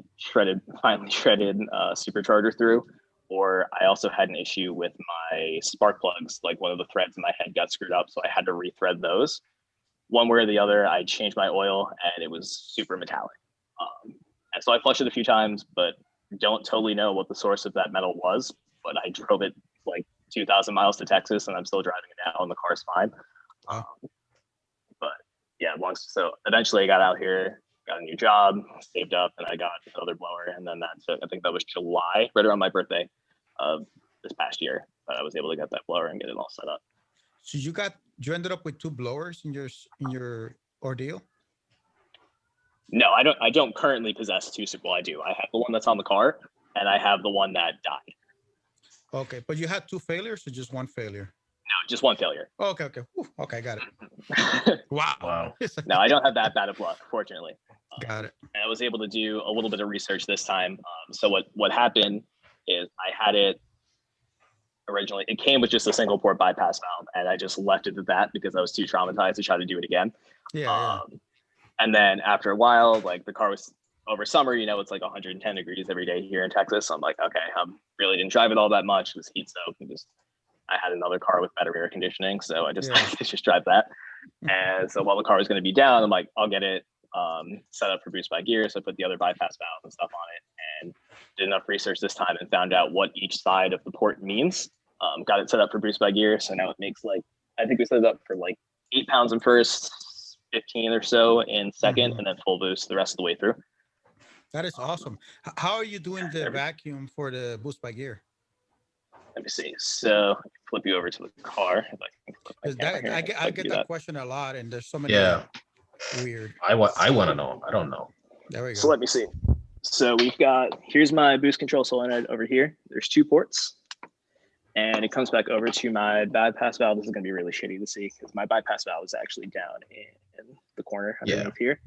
finely shredded supercharger through, or I also had an issue with my spark plugs. Like one of the threads in my head got screwed up, so I had to rethread those. One way or the other, I changed my oil and it was super metallic. And so I flushed it a few times, but don't totally know what the source of that metal was. But I drove it like 2,000 miles to Texas, and I'm still driving it now, and the car's fine. But yeah, so eventually I got out here, got a new job, saved up, and I got another blower. And then I think that was July, right around my birthday of this past year, that I was able to get that blower and get it all set up. So you ended up with 2 blowers in your ordeal? No, I don't currently possess 2 Well, I do. I have the one that's on the car, and I have the one that died. Okay, but you had 2 failures or just 1 failure? No, just 1 failure. Okay. Whew, okay, got it. Wow. No, I don't have that bad of luck, fortunately. Got it. And I was able to do a little bit of research this time. So what happened is I had it originally. It came with just a single port bypass valve, and I just left it at that because I was too traumatized to try to do it again. Yeah. And then after a while, like the car was over summer, it's like 110 degrees every day here in Texas. So I'm like, okay, I really didn't drive it all that much. It was heat soaked, and I had another car with better air conditioning, so I just just drive that. And so while the car was going to be down, I'm like, I'll get it set up for boost by gear. So I put the other bypass valve and stuff on it, and did enough research this time and found out what each side of the port means. Got it set up for boost by gear, so now it makes I think we set it up for 8 pounds in first, 15 or so in second, and then full boost the rest of the way through. That is awesome. How are you doing the vacuum for the boost by gear? Let me see. So I can flip you over to the car. I get that question a lot, and there's so many weird. I want to know. I don't know. There we go. So let me see. So here's my boost control solenoid over here. There's 2 ports, and it comes back over to my bypass valve. This is going to be really shitty to see because my bypass valve is actually down in the corner underneath here.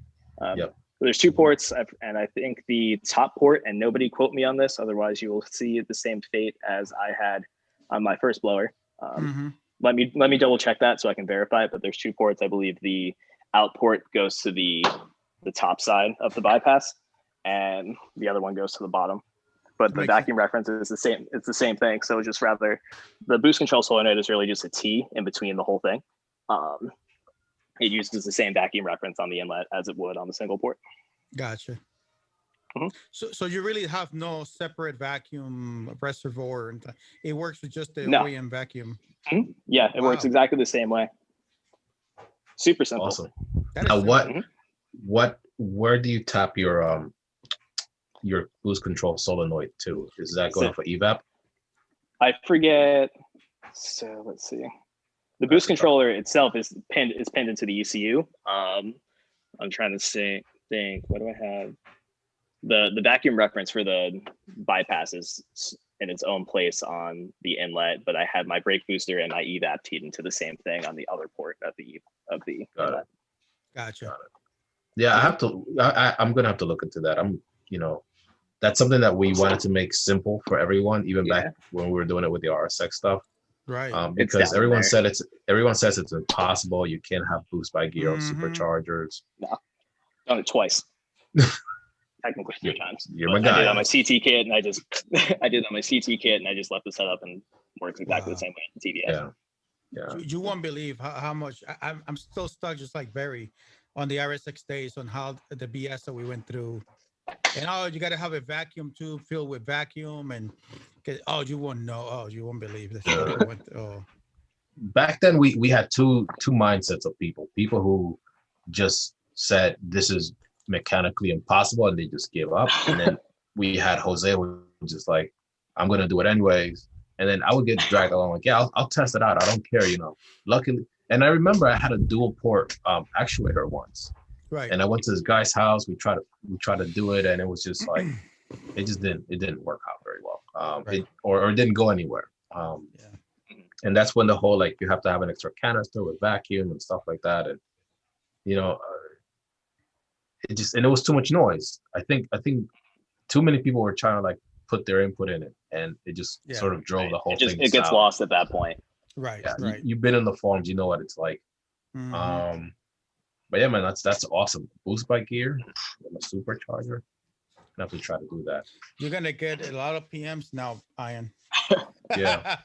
There's 2 ports, and I think the top port, and nobody quote me on this, otherwise you will see the same fate as I had on my first blower. Let me double check that so I can verify it, but there's 2 ports. I believe the out port goes to the top side of the bypass, and the other one goes to the bottom. But the vacuum reference is the same. It's the same thing. So just rather, the boost control solenoid is really just a T in between the whole thing. It uses the same vacuum reference on the inlet as it would on the single port. Gotcha. So you really have no separate vacuum reservoir, and it works with just the OEM vacuum. Yeah, it works exactly the same way. Super simple. Awesome. Now, where do you tap your boost control solenoid to? Is that going for evap? I forget. So let's see. The boost controller itself is pinned into the ECU. I'm trying to think. What do I have? The vacuum reference for the bypass is in its own place on the inlet, but I had my brake booster and my evap teed into the same thing on the other port of the inlet. Gotcha. Yeah, I'm gonna have to look into that. That's something that we wanted to make simple for everyone, even back when we were doing it with the RSX stuff. Right. Because everyone says it's impossible. You can't have boost by gear on superchargers. No, done it twice. Technically 3 times. You're my guy. I did on my CT kit, and I did on my CT kit, and I just left the setup and works exactly the same way on the TVS. Yeah. You won't believe how much I'm still stuck, just like Barry, on the RSX days, on how the BS that we went through. And you got to have a vacuum tube filled with vacuum, and you won't know. Oh, you won't believe this. Back then, we had two mindsets of people. People who just said this is mechanically impossible and they just give up. And then we had Jose who was just like, I'm gonna do it anyways. And then I would get dragged along like, yeah, I'll test it out. I don't care, Luckily, and I remember I had a dual port actuator once. Right. And I went to this guy's house. We tried to do it, and it was just like it didn't work out very well. Right. It didn't go anywhere. And that's when the whole like you have to have an extra canister with vacuum and stuff like that, and it was too much noise. I think too many people were trying to like put their input in it, and it just sort of drove the whole thing. It gets lost at that point. Right. Yeah, right. You've been in the forums, you know what it's like. Mm-hmm. But yeah, man, that's awesome. Boost by gear and a supercharger. I have to try to do that. You're gonna get a lot of PMs now, Ian. Yeah.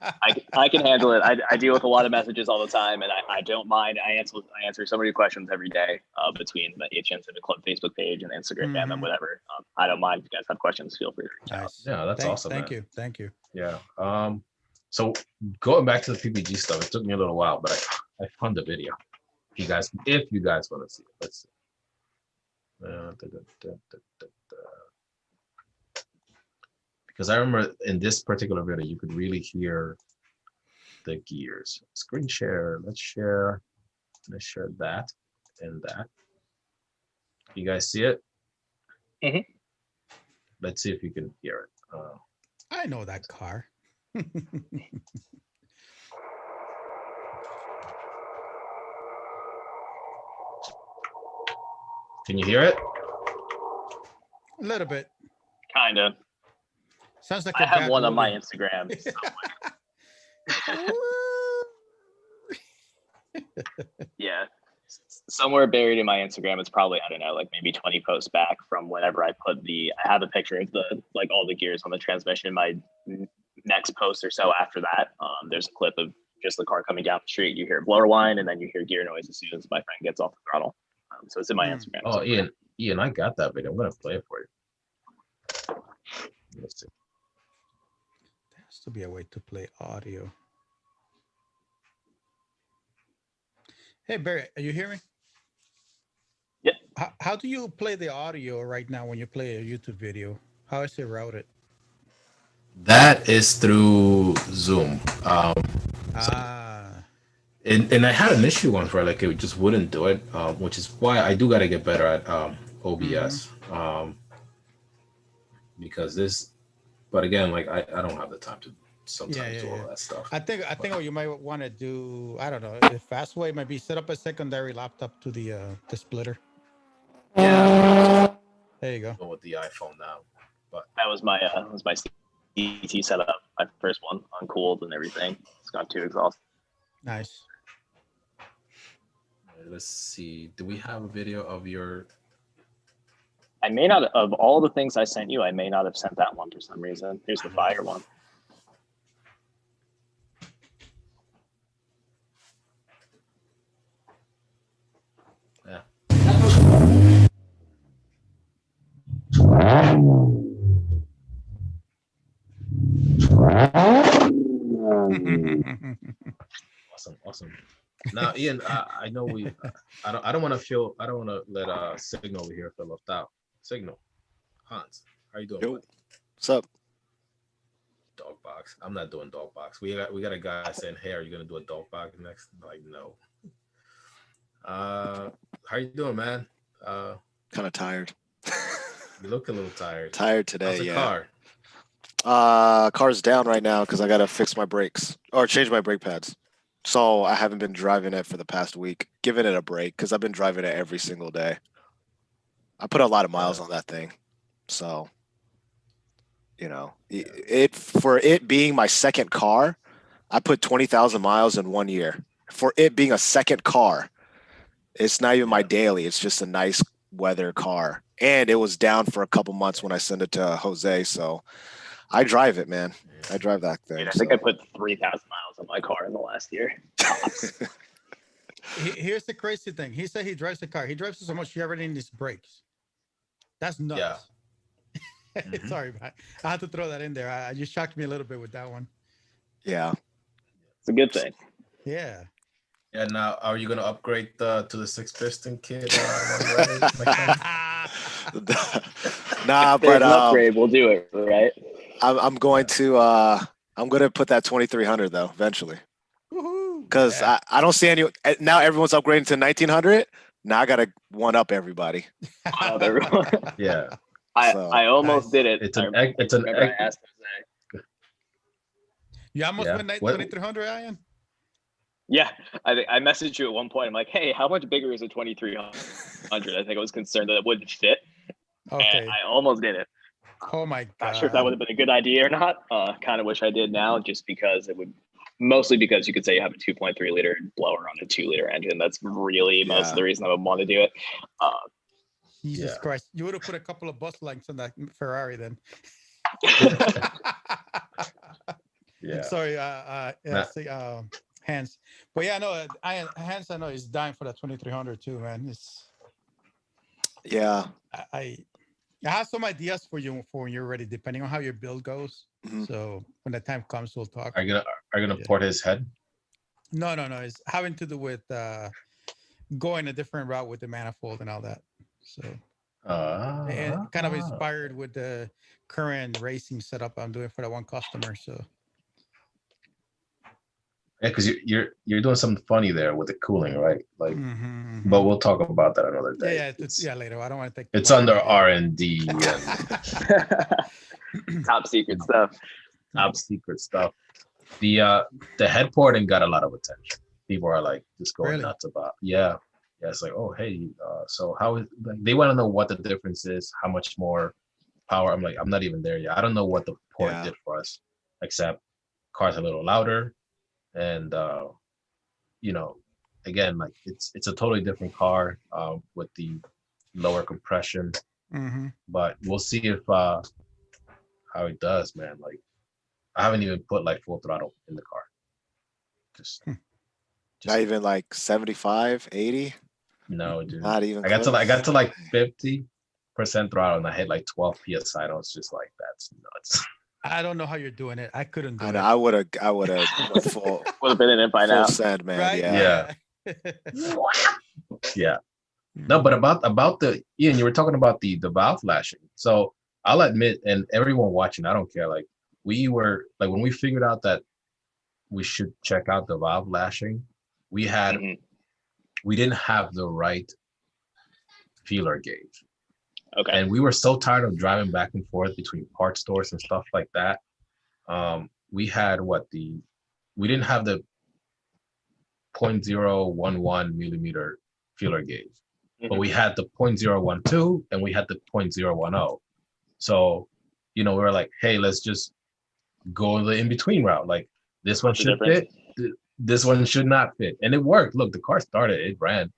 I can handle it. I deal with a lot of messages all the time, and I don't mind. I answer so many questions every day between the HN Civic Club Facebook page and Instagram and whatever. I don't mind. If you guys have questions, feel free to reach out. Yeah, that's awesome. Thank you. Yeah. So going back to the PPG stuff, it took me a little while, but I found the video. If you guys want to see it, let's see. Because I remember in this particular video, you could really hear the gears. Screen share. Let's share that and that. You guys see it? Mm-hmm. Let's see if you can hear it. I know that car. Can you hear it? A little bit. Kind of. Sounds like I have one on my Instagram. Yeah. Somewhere buried in my Instagram, it's probably, I don't know, like maybe 20 posts back from whenever I have a picture of all the gears on the transmission. My next post or so after that, there's a clip of just the car coming down the street. You hear blower whine, and then you hear gear noise as soon as my friend gets off the throttle. So it's in my Instagram. Oh, Ian, I got that video. I'm gonna play it for you. Let's see. There has to be a way to play audio. Hey Barry, are you hearing me? Yeah. How do you play the audio right now when you play a YouTube video? How is it routed? That is through Zoom. And I had an issue once where like it just wouldn't do it, which is why I do got to get better at OBS. Because but again, like I don't have the time to sometimes do all that stuff. I think what you might want to do, I don't know, the fast way might be set up a secondary laptop to the splitter. Yeah. There you go. Go with the iPhone now, but that was my CT setup. My first one, uncooled and everything. It's gone too exhausted. Nice. Let's see. Do we have a video of your? I may not, of all the things I sent you, I may not have sent that one for some reason. Here's the fire one. Yeah. Awesome. Now, Ian, I know I don't want to let Signal over here feel left out. Signal, Hans, how you doing? Yo, what's up? Dog box. I'm not doing dog box. We got a guy saying, "Hey, are you gonna do a dog box next?" I'm like, no. How you doing, man? Kind of tired. You look a little tired. Tired today. How's the yeah. car? Car's down right now because I gotta fix my brakes or change my brake pads. So I haven't been driving it for the past week, giving it a break because I've been driving it every single day. I put a lot of miles on that thing, so for it being my second car, I put 20,000 miles in 1 year. For it being a second car, it's not even my daily. It's just a nice weather car, and it was down for a couple months when I sent it to Jose. So I drive it, man. I drive that thing. Dude, I think I put 3,000 miles on my car in the last year. Tops. Here's the crazy thing. He said he drives the car. He drives it so much he already needs brakes. That's nuts. Yeah. Sorry, man. I had to throw that in there. I just shocked me a little bit with that one. Yeah. It's a good thing. Yeah. Yeah. Now, are you gonna upgrade to the 6-piston kit? Nah, There's but an upgrade. We'll do it, right? I'm going to put that 2300 though eventually. Because I don't see any now. Everyone's upgrading to 1900. Now I gotta one up everybody. Yeah. I almost did it. It's an I asked Jose. You almost went 2300, Ian? Yeah, I messaged you at one point. I'm like, hey, how much bigger is a 2300? I think I was concerned that it wouldn't fit. Okay. And I almost did it. Oh my god! Not sure if that would have been a good idea or not. Kind of wish I did now, just because it would. Mostly because you could say you have a 2.3 liter blower on a 2 liter engine. That's really most of the reason I would want to do it. Jesus Christ. You would have put a couple of bus lengths on that Ferrari then. Yeah. Sorry, Hans. But yeah, no, Hans, I know is dying for that 2300 too, man. I have some ideas for you for when you're ready, depending on how your build goes. Mm-hmm. So when the time comes, we'll talk. Are you gonna port his head? No. It's having to do with going a different route with the manifold and all that. So and kind of inspired with the current racing setup I'm doing for that one customer. So yeah, because you're doing something funny there with the cooling, right? Like, but we'll talk about that another day. Yeah, later. I don't want to take. It's under R&D. Top secret stuff. Top secret stuff. The head porting got a lot of attention. People are like just going nuts about. Yeah. It's like, oh hey, so how is like, they want to know what the difference is, how much more power. I'm like, I'm not even there yet. I don't know what the port did for us, except car's a little louder, and again, like it's a totally different car with the lower compression. Mm-hmm. But we'll see if how it does, man. Like I haven't even put like full throttle in the car. Just not even like 75, 80. No, dude. Not even. I got to like 50% throttle and I hit like 12 psi. I was just like, that's nuts. I don't know how you're doing it. I couldn't do it. I would have full. Would have been in it by now. Full send, man. Right? Yeah. Yeah. No, but about the Ian, you were talking about the valve flashing. So I'll admit, and everyone watching, I don't care. Like we were like when we figured out that we should check out the valve lashing, we had we didn't have the right feeler gauge. Okay. And we were so tired of driving back and forth between parts stores and stuff like that. We had we didn't have the 0.011 millimeter feeler gauge, but we had the 0.012 and we had the 0.010. So, we were like, hey, let's just go the in-between route. Like this one should fit, this one should not fit. And it worked. Look, the car started, it ran.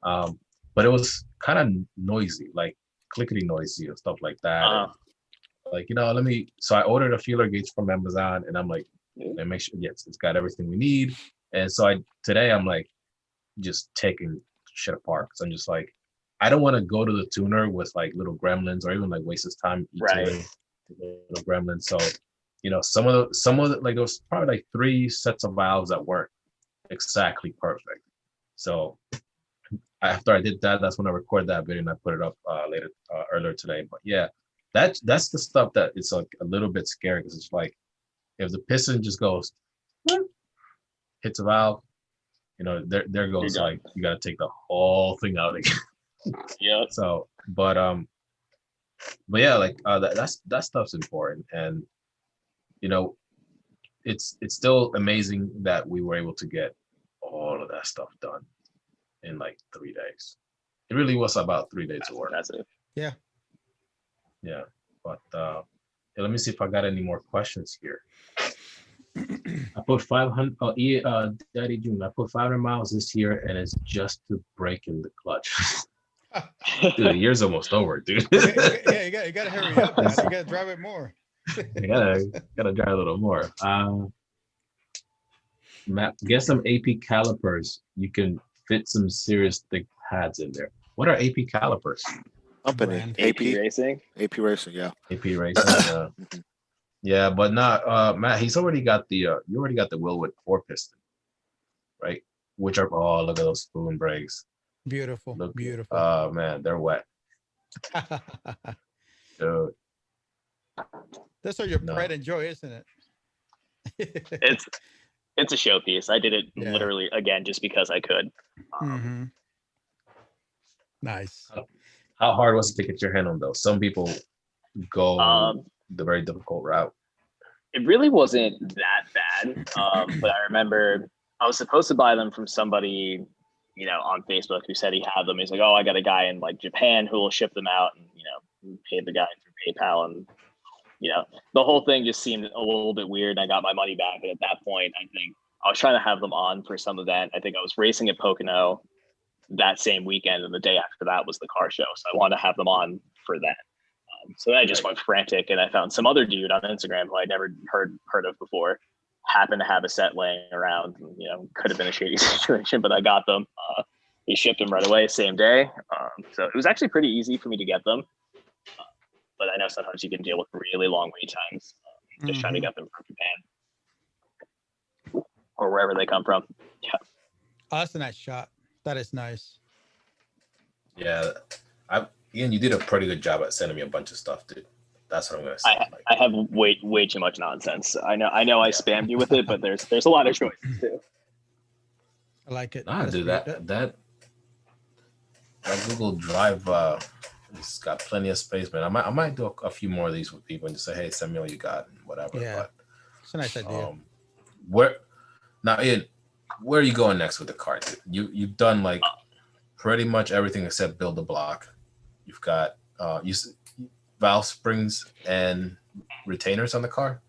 But it was kind of noisy, like clickety noisy and stuff like that. And like, so I ordered a feeler gauge from Amazon and I'm like, and make sure, yes, it's got everything we need. And so today I'm like just taking shit apart because I'm just like, I don't want to go to the tuner with like little gremlins or even like waste his time eating little gremlins. So, some of the like there was probably like 3 sets of valves that weren't exactly perfect. So after I did that, that's when I recorded that video and I put it up earlier today. But yeah, that's the stuff that it's like a little bit scary because it's like if the piston just goes hits a valve, there goes like you got to take the whole thing out again. Yeah. So, but yeah, like that stuff's important, and it's still amazing that we were able to get all of that stuff done in like 3 days. It really was about 3 days of work. That's it. Yeah. Yeah. But let me see if I got any more questions here. I put 500. Daddy June. I put 500 miles this year, and it's just to break in the clutch. Dude, the year's almost over, dude. Yeah, you got to hurry up. Man. You got to drive it more. You gotta drive a little more. Matt, get some AP calipers. You can fit some serious thick pads in there. What are AP calipers? Company Brand. AP Racing. AP Racing, yeah. AP Racing. Yeah, but not Matt. He's already got the you already got the Wilwood 4-piston, right? Which are look at those spoon brakes. Beautiful, Look, beautiful. Oh man, they're wet, dude. That's all your No. pride and joy, isn't it? It's a showpiece. I did it Yeah. literally again just because I could. Mhm. Nice. How hard was it to get your hand on those? Some people go the very difficult route. It really wasn't that bad, but I remember I was supposed to buy them from somebody, on Facebook who said he had them. He's like, "Oh, I got a guy in like Japan who will ship them out," and paid the guy through PayPal, and the whole thing just seemed a little bit weird. I got my money back, but at that point, I think I was trying to have them on for some event. I think I was racing at Pocono that same weekend, and the day after that was the car show, so I wanted to have them on for that. So then I just went frantic, and I found some other dude on Instagram who I'd never heard of before, happened to have a set laying around. Could have been a shady situation, but I got them. He shipped them right away, same day. So it was actually pretty easy for me to get them. But I know sometimes you can deal with really long wait times just trying to get them from Japan or wherever they come from. Yeah. Oh, that's a nice shot. That is nice. Yeah, Ian, you did a pretty good job at sending me a bunch of stuff, dude. That's what I'm gonna say. I have way too much nonsense. I know I spammed you with it, but there's a lot of choices too. I like it. Nah, dude, that Google Drive it's got plenty of space, man. I might do a few more of these with people and just say, hey, send me all you got and whatever. Yeah, but, it's a nice idea. Ian, where are you going next with the car, dude? You've done like pretty much everything except build the block. You've got valve springs and retainers on the car.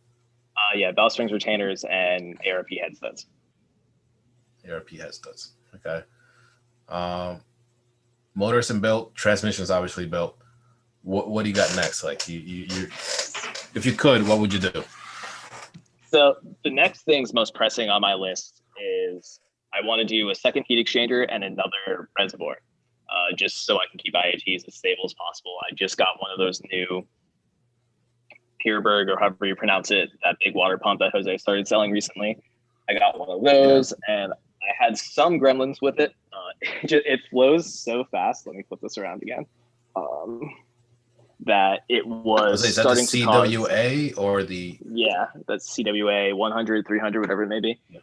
Yeah, valve springs, retainers, and ARP head studs. ARP head studs. Okay. Motors and built, transmissions obviously built. What do you got next? Like you if you could, what would you do? So the next things most pressing on my list is I want to do a second heat exchanger and another reservoir, just so I can keep IATs as stable as possible. I just got one of those new Pierberg, or however you pronounce it, that big water pump that Jose started selling recently. I got one of those, and I had some gremlins with it. It flows so fast. Let me flip this around again. That it was is that starting the to CWA or the... Yeah, that's CWA 100, 300, whatever it may be. Yeah.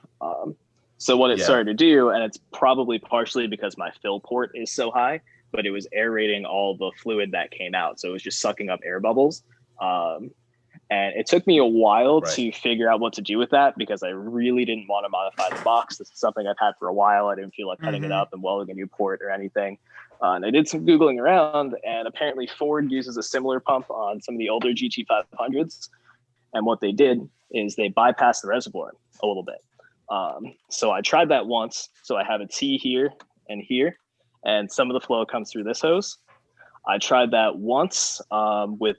So what it started to do, and it's probably partially because my fill port is so high, but it was aerating all the fluid that came out. So it was just sucking up air bubbles. And it took me a while to figure out what to do with that, because I really didn't want to modify the box. This is something I've had for a while. I didn't feel like cutting it up and welding a new port or anything. And I did some Googling around, and apparently Ford uses a similar pump on some of the older GT500s. And what they did is they bypassed the reservoir a little bit. So I tried that once. So I have a T here and here, and some of the flow comes through this hose. I tried that once with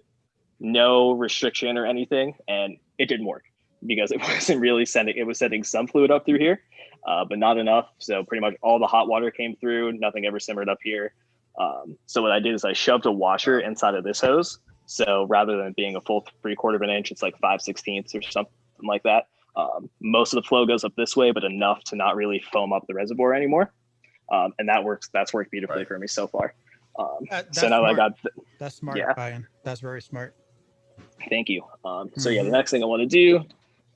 no restriction or anything, and it didn't work because it wasn't really sending. It was sending some fluid up through here, but not enough. So pretty much all the hot water came through. Nothing ever simmered up here. So what I did is I shoved a washer inside of this hose. So rather than being a full 3/4 of an inch, it's like 5/16 or something like that. Most of the flow goes up this way, but enough to not really foam up the reservoir anymore. And that works. That's worked beautifully for me so far. So now I got. That's smart, Ryan. That's very smart. Thank you. So yeah, the next thing I want to do,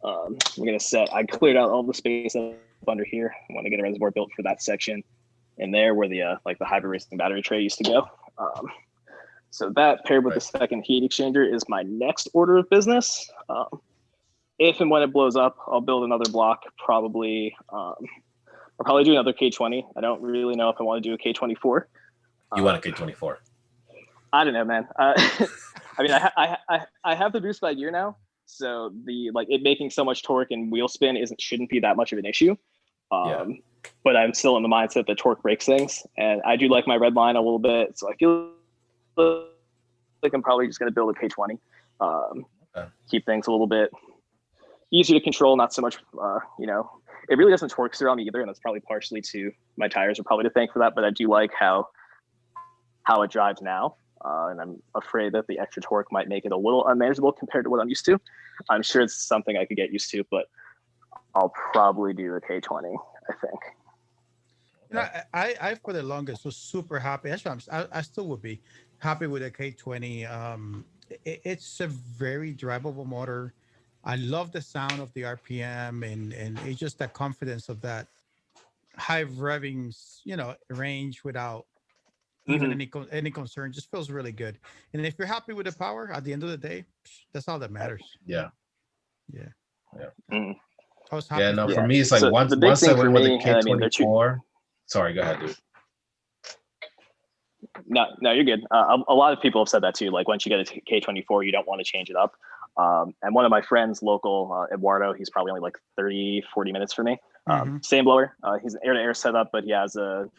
we're gonna set. I cleared out all the space up under here. I want to get a reservoir built for that section in there where the like the hybrid racing battery tray used to go. So that paired with the second heat exchanger is my next order of business. If and when it blows up, I'll build another block. Probably, I'll probably do another K20. I don't really know if I want to do a K24. You want a K24? I don't know, man. I mean, I have the boost by gear now, so the it making so much torque and wheel spin shouldn't be that much of an issue. But I'm still in the mindset that torque breaks things, and I do like my red line a little bit, so I feel like I'm probably just going to build a K20. keep things a little bit easier to control, not so much, it really doesn't torque steer on me either, and that's probably partially to my tires are probably to thank for that, but I do like how it drives now, and I'm afraid that the extra torque might make it a little unmanageable compared to what I'm used to. I'm sure it's something I could get used to, but I'll probably do the K20, I think. I for the longest was super happy. Actually, I still would be happy with the K20. It's a very drivable motor. I love the sound of the RPM, and it's just that confidence of that high revving, range without even any concern. Just feels really good. And if you're happy with the power, at the end of the day, that's all that matters. Yeah. I was happy. Yeah, no, for Yeah. me, it's like So once the big I thing went for with the me, I mean, they're K24. Sorry, go ahead, dude. No, you're good. A lot of people have said that too. Like once you get a K24, you don't want to change it up. And one of my friends, local, Eduardo, he's probably only like 30, 40 minutes for me. Same blower. He's an air-to-air setup, but he has a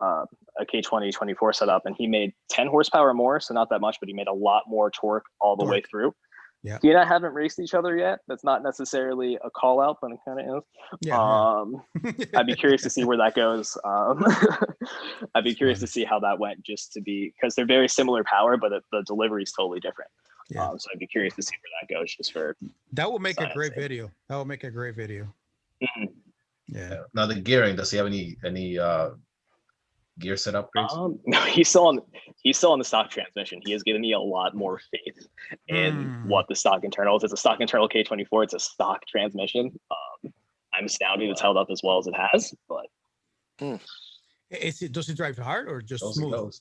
K20 24 setup, and he made 10 horsepower more, so not that much, but he made a lot more torque all the way through. Yeah. He and I haven't raced each other yet. That's not necessarily a call out, but it kind of is. Yeah. I'd be curious to see where that goes. I'd be curious to see how that went, just to be, because they're very similar power, but the delivery is totally different. Yeah. So I'd be curious to see where that goes, just for that will make a great sake. video. That will make a great video. Mhm. Yeah. Now the gearing, does he have any gear set upgrades? No, he's still on the stock transmission. He has given me a lot more faith in what the stock internals. It's a stock internal K24. It's a stock transmission. I'm astounded it's held up as well as it has. But does it drive hard or just smooth?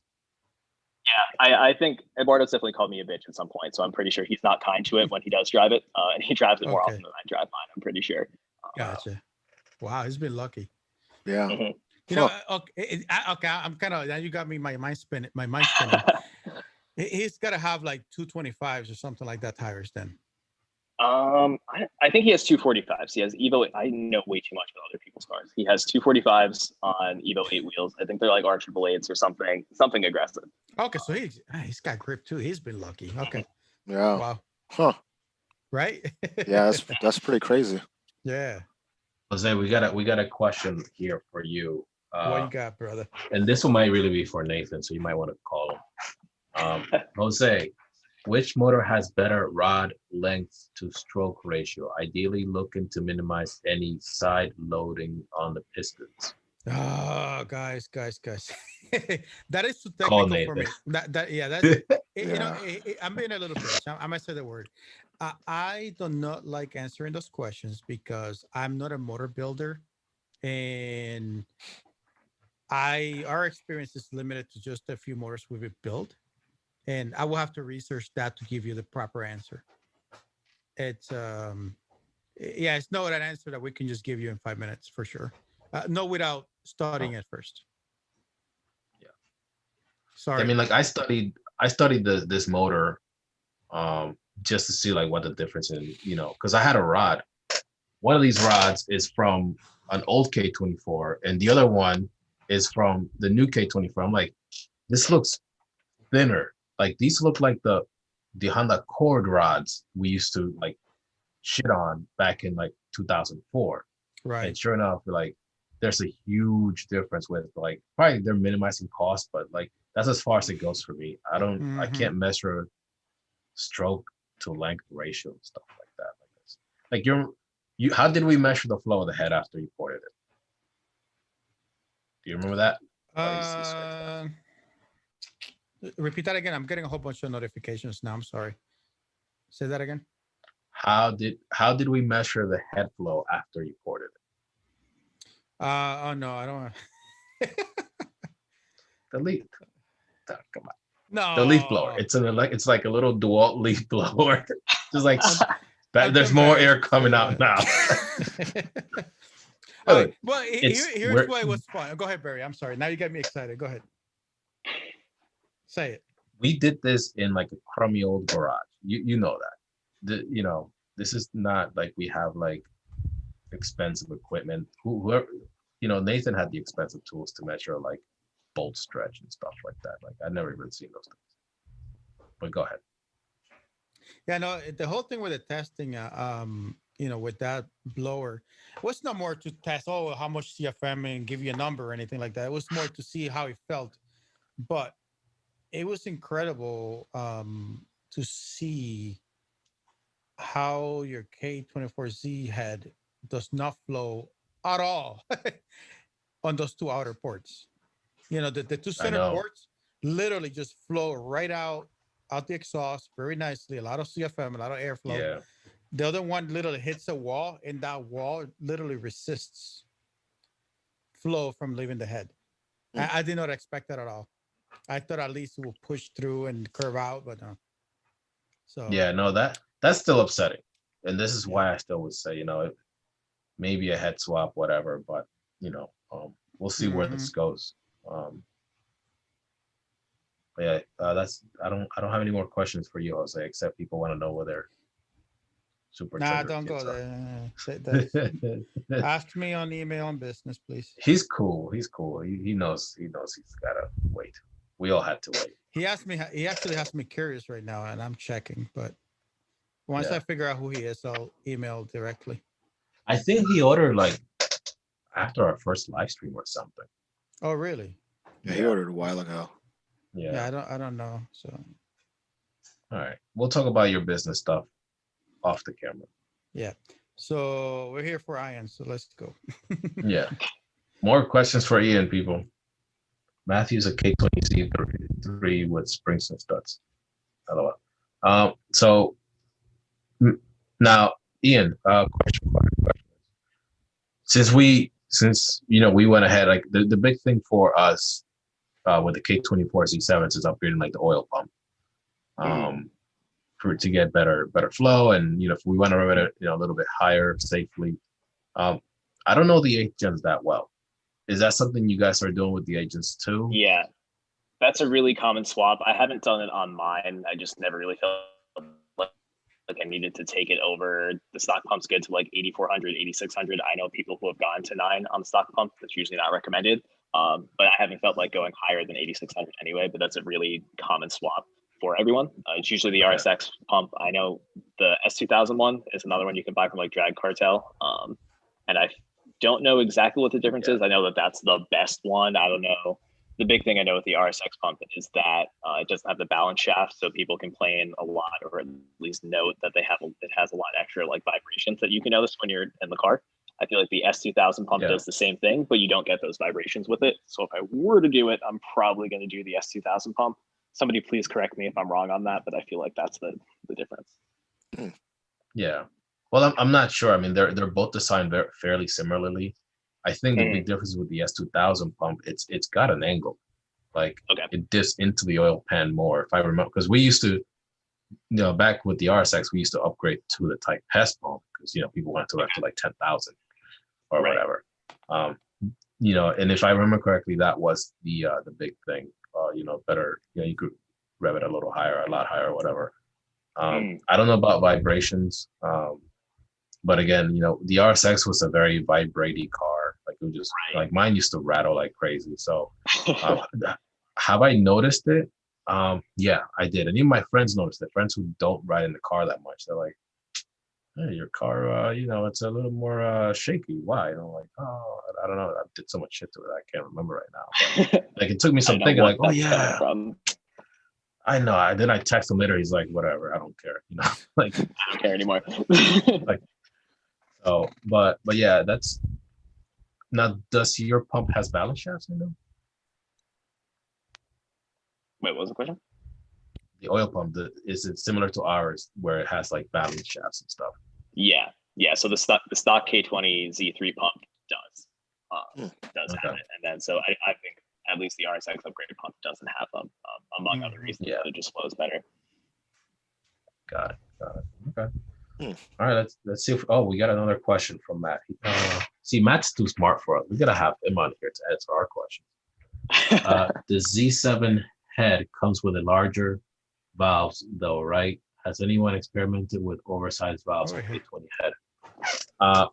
yeah, I think Eduardo's definitely called me a bitch at some point, so I'm pretty sure he's not kind to it when he does drive it, and he drives it more often than I drive mine. I'm pretty sure. Gotcha. Wow, he's been lucky. Yeah. Mhm. Okay, I'm kind of, now you got me my mind spinning. He's got to have like 225s or something like that tires then. I think he has 245s. He has Evo. I know way too much about other people's cars. He has 245s on Evo 8 wheels. I think they're like R888s or something aggressive. Okay, so he's got grip too. He's been lucky. Okay. Yeah. Wow. Huh. Right? Yeah, that's pretty crazy. Yeah. Jose, we got a question here for you. What you got, brother? And this one might really be for Nathan, so you might want to call him. Jose, which motor has better rod length to stroke ratio? Ideally looking to minimize any side loading on the pistons. Oh, guys. That is too Call technical for me. Nathan. That's I'm being a little bitch. I might say the word. I do not like answering those questions because I'm not a motor builder, and our experience is limited to just a few motors we've built, and I will have to research that to give you the proper answer. It's it's not an answer that we can just give you in 5 minutes for sure. No, without studying it first. Yeah. Sorry. I mean, like I studied this motor just to see like what the difference is, because I had a rod. One of these rods is from an old K24 and the other one is from the new K24. I'm like, this looks thinner. Like these look like the Honda Accord rods we used to like shit on back in like 2004. Right. And sure enough, like there's a huge difference with like probably they're minimizing cost, but like that's as far as it goes for me. I can't measure stroke to length ratio and stuff like that. Like how did we measure the flow of the head after you ported it? Do you remember that? Repeat that again. I'm getting a whole bunch of notifications now. I'm sorry. Say that again. How did we measure the head flow after you ported it? Oh no, I don't want The leaf. Oh, come on. No. The leaf blower. It's like a little dual leaf blower. Just like there's more air coming out now. Well, here's why it was fun. Go ahead, Barry. I'm sorry. Now you got me excited. Go ahead. Say it. We did this in like a crummy old garage. You know that. This is not like we have like expensive equipment. Whoever, Nathan had the expensive tools to measure like bolt stretch and stuff like that. Like I've never even seen those things. But go ahead. Yeah, no, the whole thing with the testing, with that blower, was not more to test, how much CFM and give you a number or anything like that. It was more to see how it felt. But it was incredible to see how your K24Z head does not flow at all on those two outer ports. The two I center know. ports literally just flow right out the exhaust very nicely. A lot of CFM, a lot of airflow. Yeah. The other one literally hits a wall, and that wall literally resists flow from leaving the head. I did not expect that at all. I thought at least it would push through and curve out, but no. So Yeah, no, that's still upsetting. And this is yeah. why I still would say, maybe a head swap, whatever, but we'll see where this goes. But yeah, I don't have any more questions for you, Jose, except people want to know where their Nah, supercharger don't go kids there. are. Ask me on email on business, please. He's cool. He's cool. He knows he's gotta wait. We all had to wait. He asked me. He actually has me curious right now, and I'm checking. But once Yeah. I figure out who he is, I'll email directly. I think he ordered like after our first live stream or something. Oh, really? Yeah, he ordered a while ago. Yeah, I don't know. So All right. We'll talk about your business stuff off the camera. yeah. So we're here for Ian. So let's go. Yeah. More questions for Ian, people. Matthew's a K20C3 with springs and studs. LOL. So now, Ian, question. Since we went ahead, like the big thing for us with the K24C7s is upgrading like the oil pump. To get better flow, and if we want to run it a little bit higher safely. I don't know the agents that well. Is that something you guys are doing with the agents too? Yeah, that's a really common swap. I haven't done it on mine. I just never really felt like I needed to take it over. The stock pump's good to like 8,400, 8,600. I know people who have gone to 9 on the stock pump. That's usually not recommended. But I haven't felt like going higher than 8,600 anyway, but that's a really common swap for everyone. It's usually the RSX pump. I know the S2000 one is another one you can buy from like Drag Cartel. And I don't know exactly what the difference is. I know that that's the best one. I don't know. The big thing I know with the RSX pump is that it doesn't have the balance shaft, so people complain a lot, or at least note that it has a lot extra like vibrations that you can notice when you're in the car. I feel like the S2000 pump does the same thing, but you don't get those vibrations with it. So if I were to do it, I'm probably going to do the S2000 pump. Somebody please correct me if I'm wrong on that, but I feel like that's the difference. Yeah. Well, I'm not sure. I mean, they're both designed fairly similarly. I think the big difference with the S2000 pump, it's got an angle, like it dips into the oil pan more. If I remember, because we used to, back with the RSX, we used to upgrade to the Type S pump because people wanted to run to like 10,000 or whatever. And if I remember correctly, that was the big thing. Better, you could rev it a little higher, a lot higher, or whatever. I don't know about vibrations. But again, the RSX was a very vibrating car. Like it was just like mine used to rattle like crazy. So have I noticed it? Yeah, I did. And even my friends noticed it. Friends who don't ride in the car that much. They're like, hey, your car, it's a little more shaky. Why? And I'm like, oh, I don't know. I did so much shit to it. I can't remember right now. But, like it took me some thinking like, oh yeah. I know. Then I text him later. He's like, whatever. I don't care. Like I don't care anymore. like, so, but yeah, that's now. Does your pump has balance shafts in them? Wait, what was the question? The oil pump, is it similar to ours where it has like balance shafts and stuff? Yeah. So the stock K20 Z3 pump does have it, and then so I think at least the RSX upgraded pump doesn't have them, among other reasons. Yeah, it just flows better. Got it. Okay. All right, let's see if we got another question from Matt. See, Matt's too smart for us. We gotta have him on here to answer our questions. The Z7 head comes with a larger valves though, right? Has anyone experimented with oversized valves on K20 head? The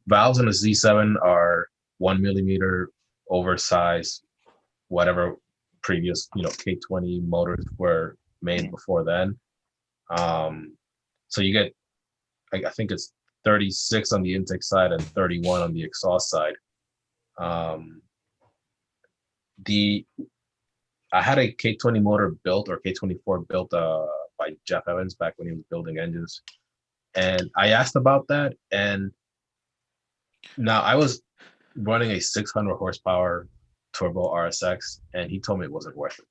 valves in the Z7 are 1 millimeter oversized, whatever previous, K20 motors were made before then. So you get, I think it's 36 on the intake side and 31 on the exhaust side. I had a K20 motor built, or K24 built by Jeff Evans back when he was building engines. And I asked about that. And now I was running a 600 horsepower turbo RSX, and he told me it wasn't worth it.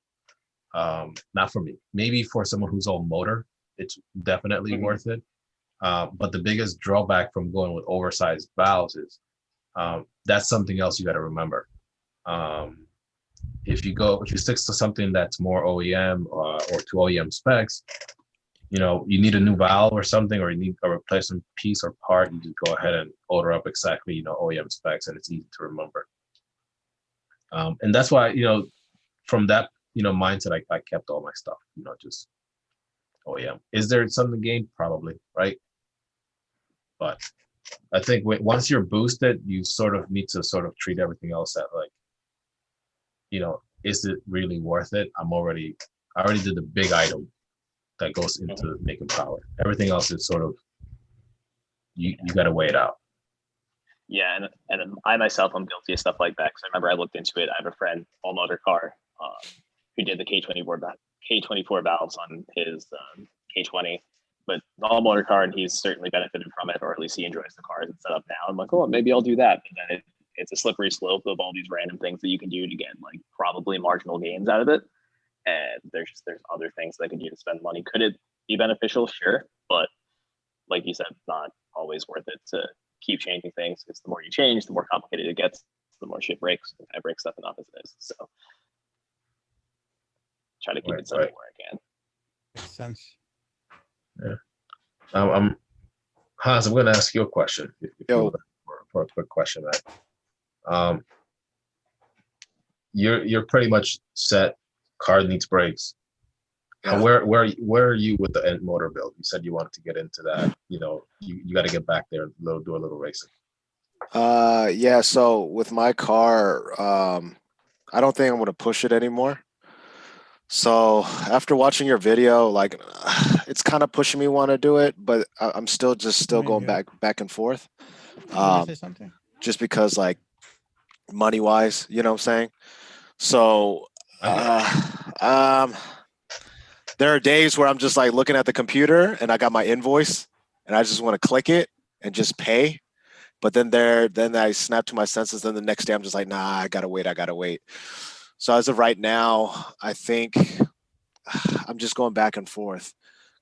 Not for me. Maybe for someone who's all motor, it's definitely worth it. But the biggest drawback from going with oversized valves is that's something else you got to remember. If you stick to something that's more OEM or to OEM specs, you need a new valve or something, or you need a replacement piece or part, you just go ahead and order up exactly, OEM specs, and it's easy to remember. And that's why, from that, mindset, I kept all my stuff, just OEM. Is there something to gain? Probably, right? But I think once you're boosted, you sort of need to sort of treat everything else at like, is it really worth it? I already did the big item that goes into making power. Everything else is sort of, you got to weigh it out. Yeah, and I myself, I'm guilty of stuff like that, because I remember I looked into it. I have a friend, all motor car, who did the K24 valves on his K20, but all motor car, and he's certainly benefited from it, or at least he enjoys the cars it's set up now. I'm like, oh, maybe I'll do that. But then it's a slippery slope of all these random things that you can do to get like probably marginal gains out of it. And there's other things that I could do to spend money. Could it be beneficial? Sure, but like you said, not always worth it to keep changing things, because the more you change, the more complicated it gets, the more shit breaks. I break stuff enough as it is. So try to keep it simple where I can. Makes sense. Yeah. Hans, I'm going to ask you a question. For a quick question, man. You're pretty much set. Car needs brakes. Yeah. Where are you with the end motor build? You said you wanted to get into that. You got to get back there and do a little racing. Yeah. So with my car, I don't think I'm going to push it anymore. So after watching your video, like, it's kind of pushing me want to do it, but I'm still going back and forth. Say something? Just because, like, money wise, you know what I'm saying? So there are days where I'm just like looking at the computer and I got my invoice and I just want to click it and just pay. But then I snap to my senses. Then the next day I'm just like, nah, I gotta wait. So as of right now, I think I'm just going back and forth,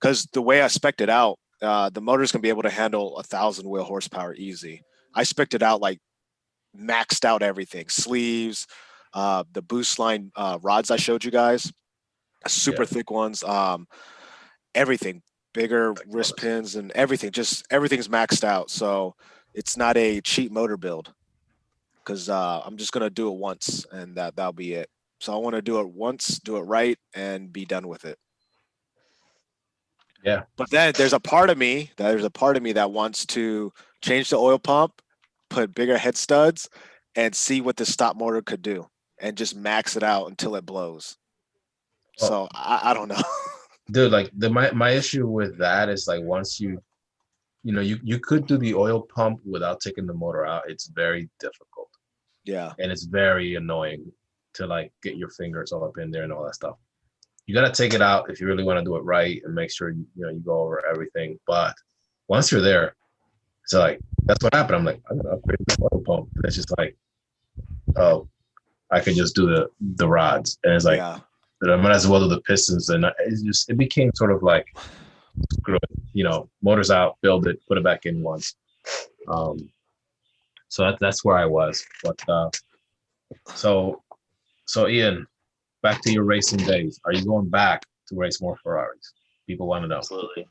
because the way I spec'd it out, the motor's gonna be able to handle 1,000 wheel horsepower easy. I spec'd it out like maxed out everything, sleeves, the boost line rods I showed you guys, super thick ones, everything, bigger wrist pins and everything, just everything's maxed out. So it's not a cheap motor build, because I'm just gonna do it once and that'll be it. So I want to do it once, do it right, and be done with it. Yeah. But then there's a part of me that wants to change the oil pump, put bigger head studs, and see what the stop motor could do, and just max it out until it blows. So I don't know. Dude, like my issue with that is, like, once you could do the oil pump without taking the motor out. It's very difficult. Yeah. And it's very annoying to like get your fingers all up in there and all that stuff. You got to take it out if you really want to do it right and make sure you go over everything. But once you're there, it's like, that's what happened. I'm like, I'm gonna upgrade the oil pump. And it's just like, oh, I could just do the rods, and it's like, I might as well do the pistons. And it became sort of like, screw it, motors out, build it, put it back in once. So that's where I was. But so Ian, back to your racing days. Are you going back to race more Ferraris? People want to know. Absolutely.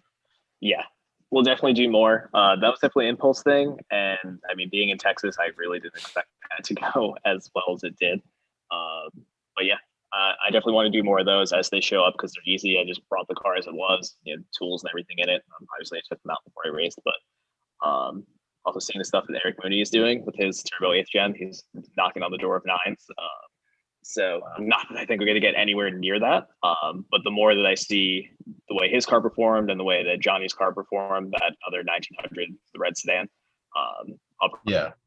Yeah, we'll definitely do more. That was definitely an impulse thing. And I mean, being in Texas, I really didn't expect that to go as well as it did. But yeah, I definitely want to do more of those as they show up, because they're easy. I just brought the car as it was, tools and everything in it. Obviously, I took them out before I raced, but also seeing the stuff that Eric Mooney is doing with his turbo 8th gen, he's knocking on the door of 9s. So not that I think we're going to get anywhere near that. But the more that I see the way his car performed and the way that Johnny's car performed, that other 1900, the red sedan, I'll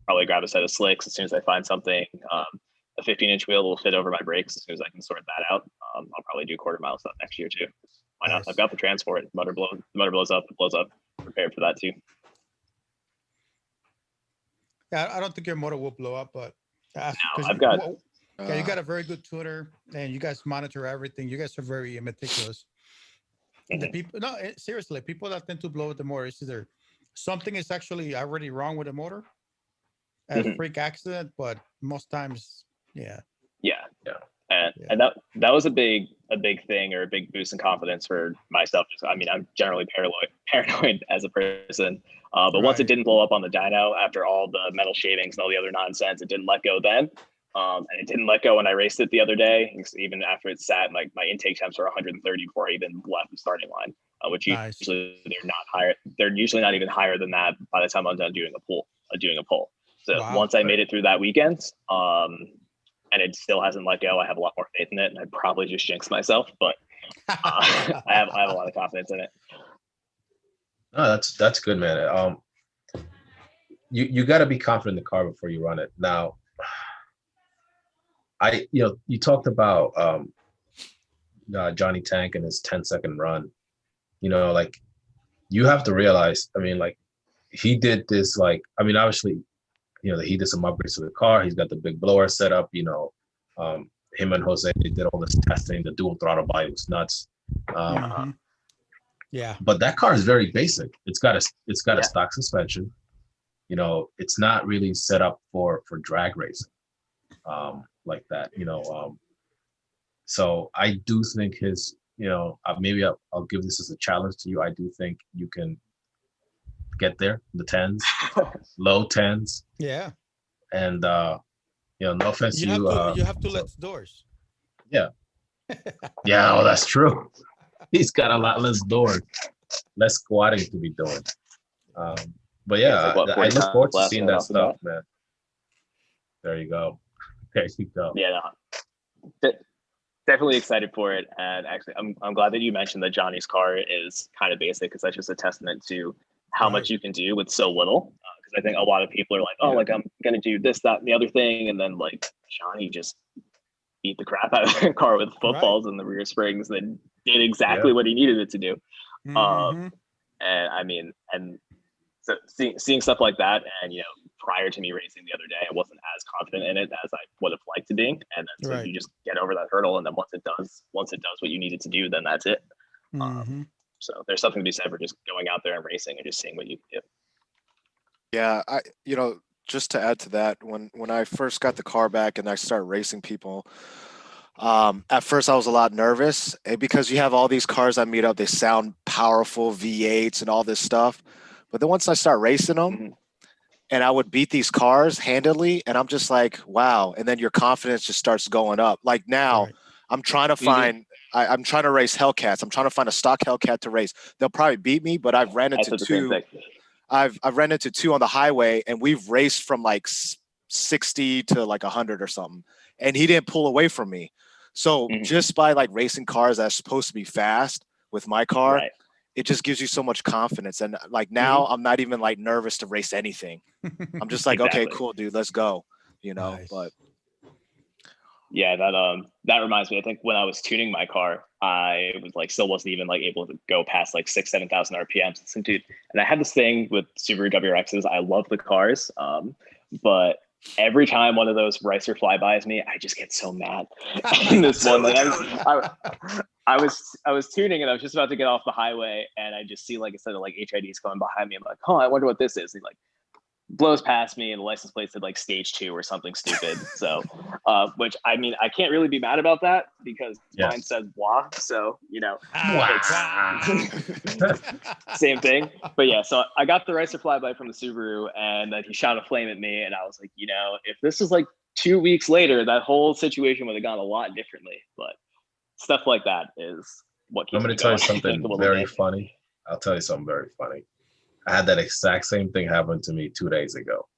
probably grab a set of slicks as soon as I find something. A 15-inch wheel will fit over my brakes as soon as I can sort that out. I'll probably do quarter mile stuff next year too. Why not? Nice. I've got the transport. The motor blows up. It blows up. Prepared for that too. Yeah, I don't think your motor will blow up, but I've got. Yeah, you got a very good tuner, and you guys monitor everything. You guys are very meticulous. The people, no, seriously, people that tend to blow up the motor is either something is actually already wrong with the motor, a freak accident, but most times, yeah. And that was a big thing, or a big boost in confidence for myself. I mean, I'm generally paranoid as a person, but once it didn't blow up on the dyno, after all the metal shavings and all the other nonsense, it didn't let go then. And it didn't let go when I raced it the other day. Even after it sat, like my intake temps were 130 before I even left the starting line, which usually they're not higher. They're usually not even higher than that by the time I'm done doing a pull. So once I made it through that weekend, and it still hasn't let go, I have a lot more faith in it, and I probably just jinxed myself, but I have a lot of confidence in it. No, that's good, man. You got to be confident in the car before you run it. Now, you talked about Johnny Tank and his 10-second run. Like, you have to realize, I mean, like, he did this, like, I mean, obviously, he did some upgrades to the car. He's got the big blower set up, him and Jose, they did all this testing. The dual throttle body was nuts. Yeah. But that car is very basic. It's got a stock suspension. It's not really set up for drag racing like that. So I do think his, maybe I'll give this as a challenge to you. I do think you can get there, the 10s, low 10s. Yeah. And no offense to you. You have to let doors. Yeah. Yeah, that's true. He's got a lot less doors, less squatting to be doing. But yeah, I look forward to seeing that stuff, man. There you go. Yeah, no, definitely excited for it. And actually, I'm glad that you mentioned that Johnny's car is kind of basic, because that's just a testament to how much you can do with so little. Because I think a lot of people are like, oh, like, I'm going to do this, that, and the other thing. And then, like, Johnny just beat the crap out of the car with footballs and the rear springs and did exactly what he needed it to do. And I mean, and so seeing stuff like that, and, prior to me racing the other day, I wasn't as confident in it as I would have liked to be. And then so you just get over that hurdle. And then once it does what you need it to do, then that's it. So there's something to be said for just going out there and racing and just seeing what you can do. Yeah, just to add to that, when I first got the car back and I started racing people, at first I was a lot nervous, because you have all these cars I meet up, they sound powerful, V8s and all this stuff. But then once I start racing them, and I would beat these cars handily, and I'm just like, wow. And then your confidence just starts going up. Like now, I'm trying to find. I'm trying to race Hellcats. I'm trying to find a stock Hellcat to race. They'll probably beat me, but I've ran into two. I've ran into two on the highway, and we've raced from like 60 to like 100 or something, and he didn't pull away from me. So just by like racing cars that's supposed to be fast with my car, it just gives you so much confidence. And like now, I'm not even like nervous to race anything. I'm just like, okay, cool, dude, let's go. Nice. But. Yeah, that reminds me. I think when I was tuning my car, I was like still wasn't even like able to go past like 7,000 RPMs. And I had this thing with Subaru WRXs. I love the cars, but every time one of those racer flybys me, I just get so mad. And this one, like I was tuning and I was just about to get off the highway, and I just see like a set of like HIDs coming behind me. I'm like, oh, I wonder what this is. And he like blows past me, and the license plate said like stage 2 or something stupid. So, which I mean, I can't really be mad about that, because mine says blah. So, same thing. But yeah, so I got the racer flyby from the Subaru, and then he shot a flame at me, and I was like, if this was like 2 weeks later, that whole situation would have gone a lot differently. But stuff like that is what keeps I'm going to tell you something very funny. I'll tell you something very funny. I had that exact same thing happen to me 2 days ago.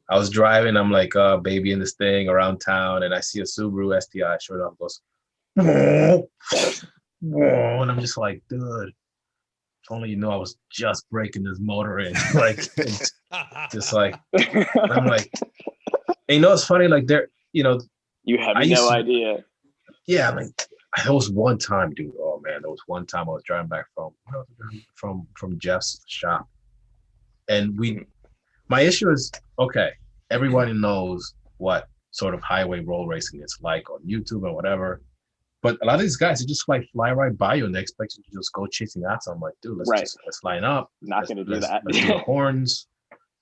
I was driving. I'm like, baby in this thing around town, and I see a Subaru STI. Sure enough, goes, whoa, whoa, and I'm just like, dude, if only you know I was just breaking this motor in, like, just like, I'm like, and you know, it's funny, like there, you know, You have I used no to, idea. yeah, like there was one time, dude. Oh man, there was one time I was driving back from Jeff's shop, and my issue is okay. Everybody knows what sort of highway roll racing is like on YouTube or whatever, but a lot of these guys they just like fly right by you and they expect you to just go chasing after. I'm like, dude, Right. let's line up. Not going to do that. Let's do the horns.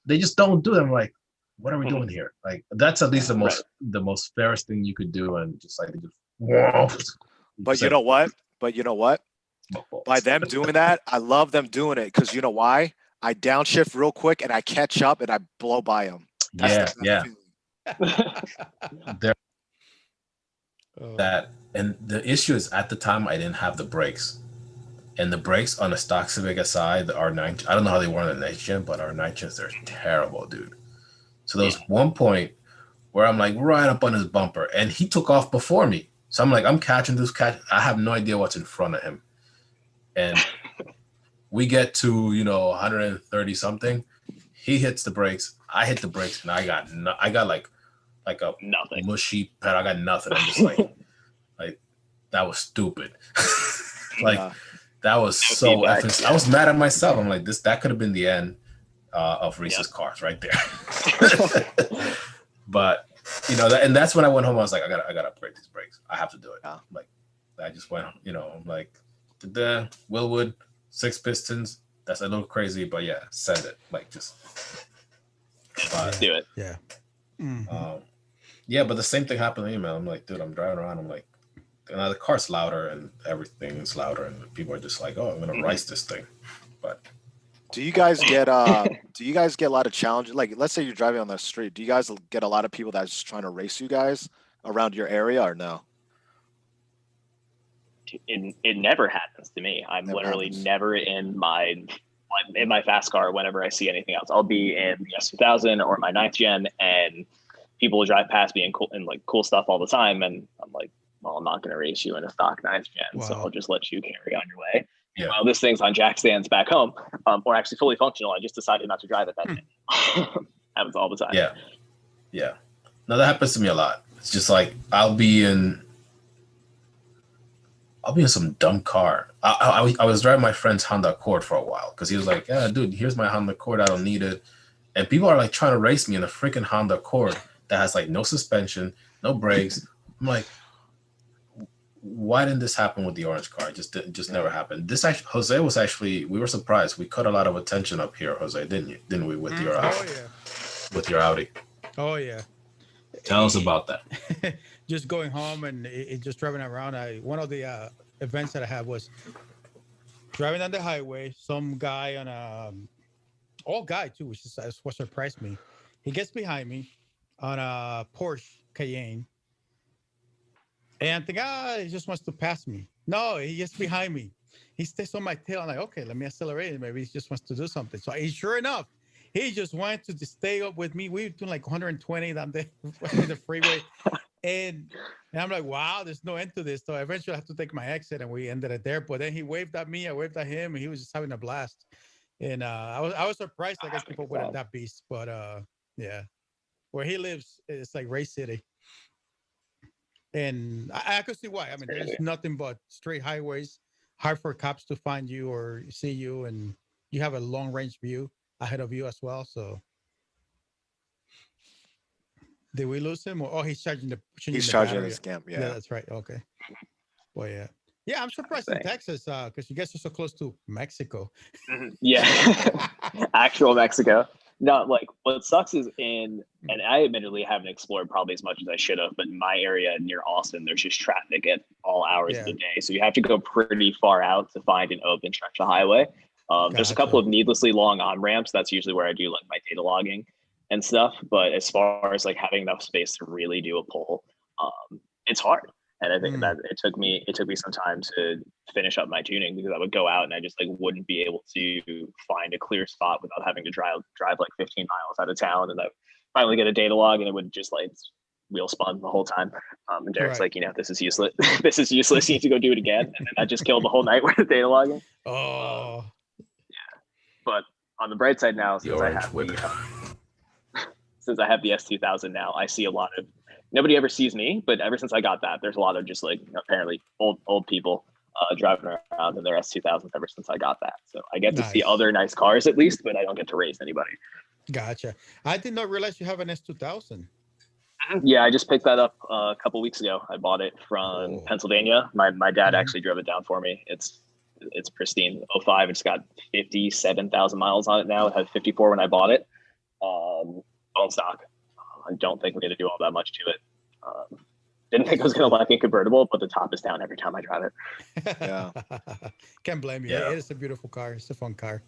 They just don't do them. I'm like, what are we doing here? Like that's at least the most fairest thing you could do, and just like But you know what? By them doing that, I love them doing it because you know why? I downshift real quick and I catch up and I blow by them. That's yeah. There Oh. that, and the issue is at the time I didn't have the brakes, and the brakes on a stock Civic Si, the R9. I don't know how they were on the next gen, but R9s they're terrible, dude. So there was one point where I'm like right up on his bumper, and he took off before me. So I'm like, I'm catching this catch. I have no idea what's in front of him, and we get to 130 something. He hits the brakes. I hit the brakes, and I got like a Nothing. mushy pet. I got nothing. I'm just like that was stupid. That was so effing. I was mad at myself. I'm like, that could have been the end of Reese's cars right there. But and that's when I went home. I was like, I gotta upgrade these brakes. I have to do it. Yeah. Like I just went, I'm like, the Willwood 6 pistons. That's a little crazy, but yeah, send it. Like just do it. Yeah. Mm-hmm. Yeah, but the same thing happened to me, man. I'm like, dude, I'm driving around. I'm like, the car's louder and everything is louder, and people are just like, oh, I'm gonna race this thing. But do you guys get a lot of challenges? Like, let's say you're driving on the street. Do you guys get a lot of people that's just trying to race you guys around your area, or no? It never happens to me. I'm literally never in my fast car whenever I see anything else. I'll be in the S2000 or my 9th gen, and people will drive past me and cool stuff all the time, and I'm like, well, I'm not going to race you in a stock 9th gen, so I'll just let you carry on your way. Yeah. Well, this thing's on jack stands back home, or actually fully functional. I just decided not to drive it that day. Happens all the time. Yeah. No, that happens to me a lot. It's just like I'll be in some dumb car. I was driving my friend's Honda Accord for a while because he was like, yeah, dude, here's my Honda Accord. I don't need it. And people are like trying to race me in a freaking Honda Accord that has like no suspension, no brakes. I'm like, why didn't this happen with the orange car? It just never happened. Jose was actually, we were surprised. We caught a lot of attention up here, Jose, didn't we, with your with your Audi? Oh yeah. Tell us about that. Just going home and just driving around. One of the events that I had was driving on the highway. Some guy on all guy too, which is what surprised me. He gets behind me on a Porsche Cayenne. And I think, he just wants to pass me. No, he gets behind me. He stays on my tail. I'm like, okay, let me accelerate. Maybe he just wants to do something. So sure enough, he just wanted to stay up with me. We were doing like 120 down the freeway. And I'm like, wow, there's no end to this. So eventually I have to take my exit, and we ended it there. But then he waved at me. I waved at him, and he was just having a blast. And I was surprised. I guess people were that beast. But yeah, where he lives, it's like Race City. And I could see why. I mean, there's nothing but straight highways, hard for cops to find you or see you, and you have a long range view ahead of you as well. So, did we lose him? Or he's charging the scam. Yeah, that's right. Okay. Well, yeah. I'm surprised in Texas because you guys are so close to Mexico. Yeah, actual Mexico. No, like what sucks is and I admittedly haven't explored probably as much as I should have, but in my area near Austin, there's just traffic at all hours of the day. So you have to go pretty far out to find an open stretch of highway. There's a couple of needlessly long on-ramps. That's usually where I do like my data logging and stuff. But as far as like having enough space to really do a pull, it's hard. And I think that it took me some time to finish up my tuning because I would go out and I just like wouldn't be able to find a clear spot without having to drive like 15 miles out of town. And finally get a data log, and it would just like wheel spun the whole time. And Derek's Right. like, you know, this is useless. This is useless. You need to go do it again. And then I just killed the whole night with the data logging. Oh, But on the bright side now, The since I orange have whip. since I have the S2000 now, I see a lot of nobody ever sees me, but ever since I got that, there's a lot of just like apparently old people driving around in their S2000s ever since I got that. So I get to see Nice. other nice cars at least, but I don't get to race anybody. gotcha. I did not realize you have an S2000. Yeah, I just picked that up a couple weeks ago. I bought it from Oh. Pennsylvania. My dad Mhm. actually drove it down for me. It's pristine. 05. It's got 57,000 miles on it now. It had 54 when I bought it. Bone stock. I don't think we're gonna do all that much to it. Didn't think I was gonna like a convertible, but the top is down every time I drive it. Yeah. Can't blame you. Yeah. It is a beautiful car. It's a fun car.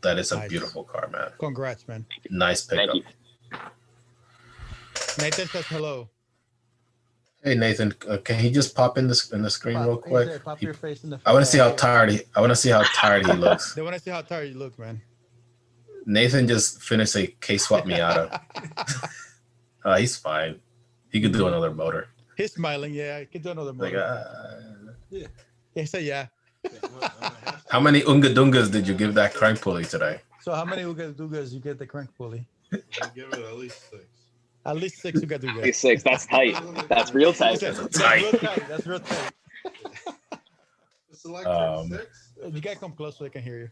That is a Nice. beautiful car, man. Congrats, man. Nice pickup. Thank you. Nathan says hello. Hey Nathan, can he just pop in the screen real Pop, quick? Pop He- your face in the I want to see how face. tired he. I want to see how tired he looks. They want to see how tired you look, man. Nathan just finished a K-Swap Miata. He's fine. He could do another motor. He's smiling. Yeah, I can do another Like, motor. He said, yeah. how many Unga Dungas did you give that crank pulley today? So how many Ugadugas you get the crank pulley? I give it at least 6. At least 6 Ugadugas. Hey, 6. That's tight. That's real tight. That's tight. real tight. That's real tight. It's electric 6. You gotta come close so I can hear you.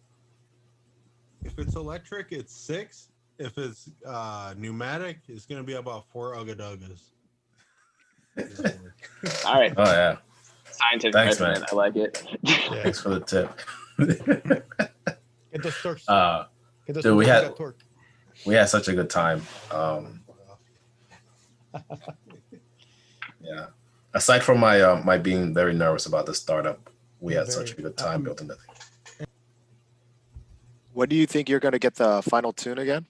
If it's electric, it's 6. If it's pneumatic, it's gonna be about 4 Ugadugas. All right. Oh yeah, Scientific Thanks, measurement. man. I like it. Yeah. thanks for the tip. Get those torques. uh, Get those dude, we torques, had- that torque. we had such a good time. Yeah. Aside from my being very nervous about the startup, we had such a good time building the thing. When do you think you're going to get the final tune again?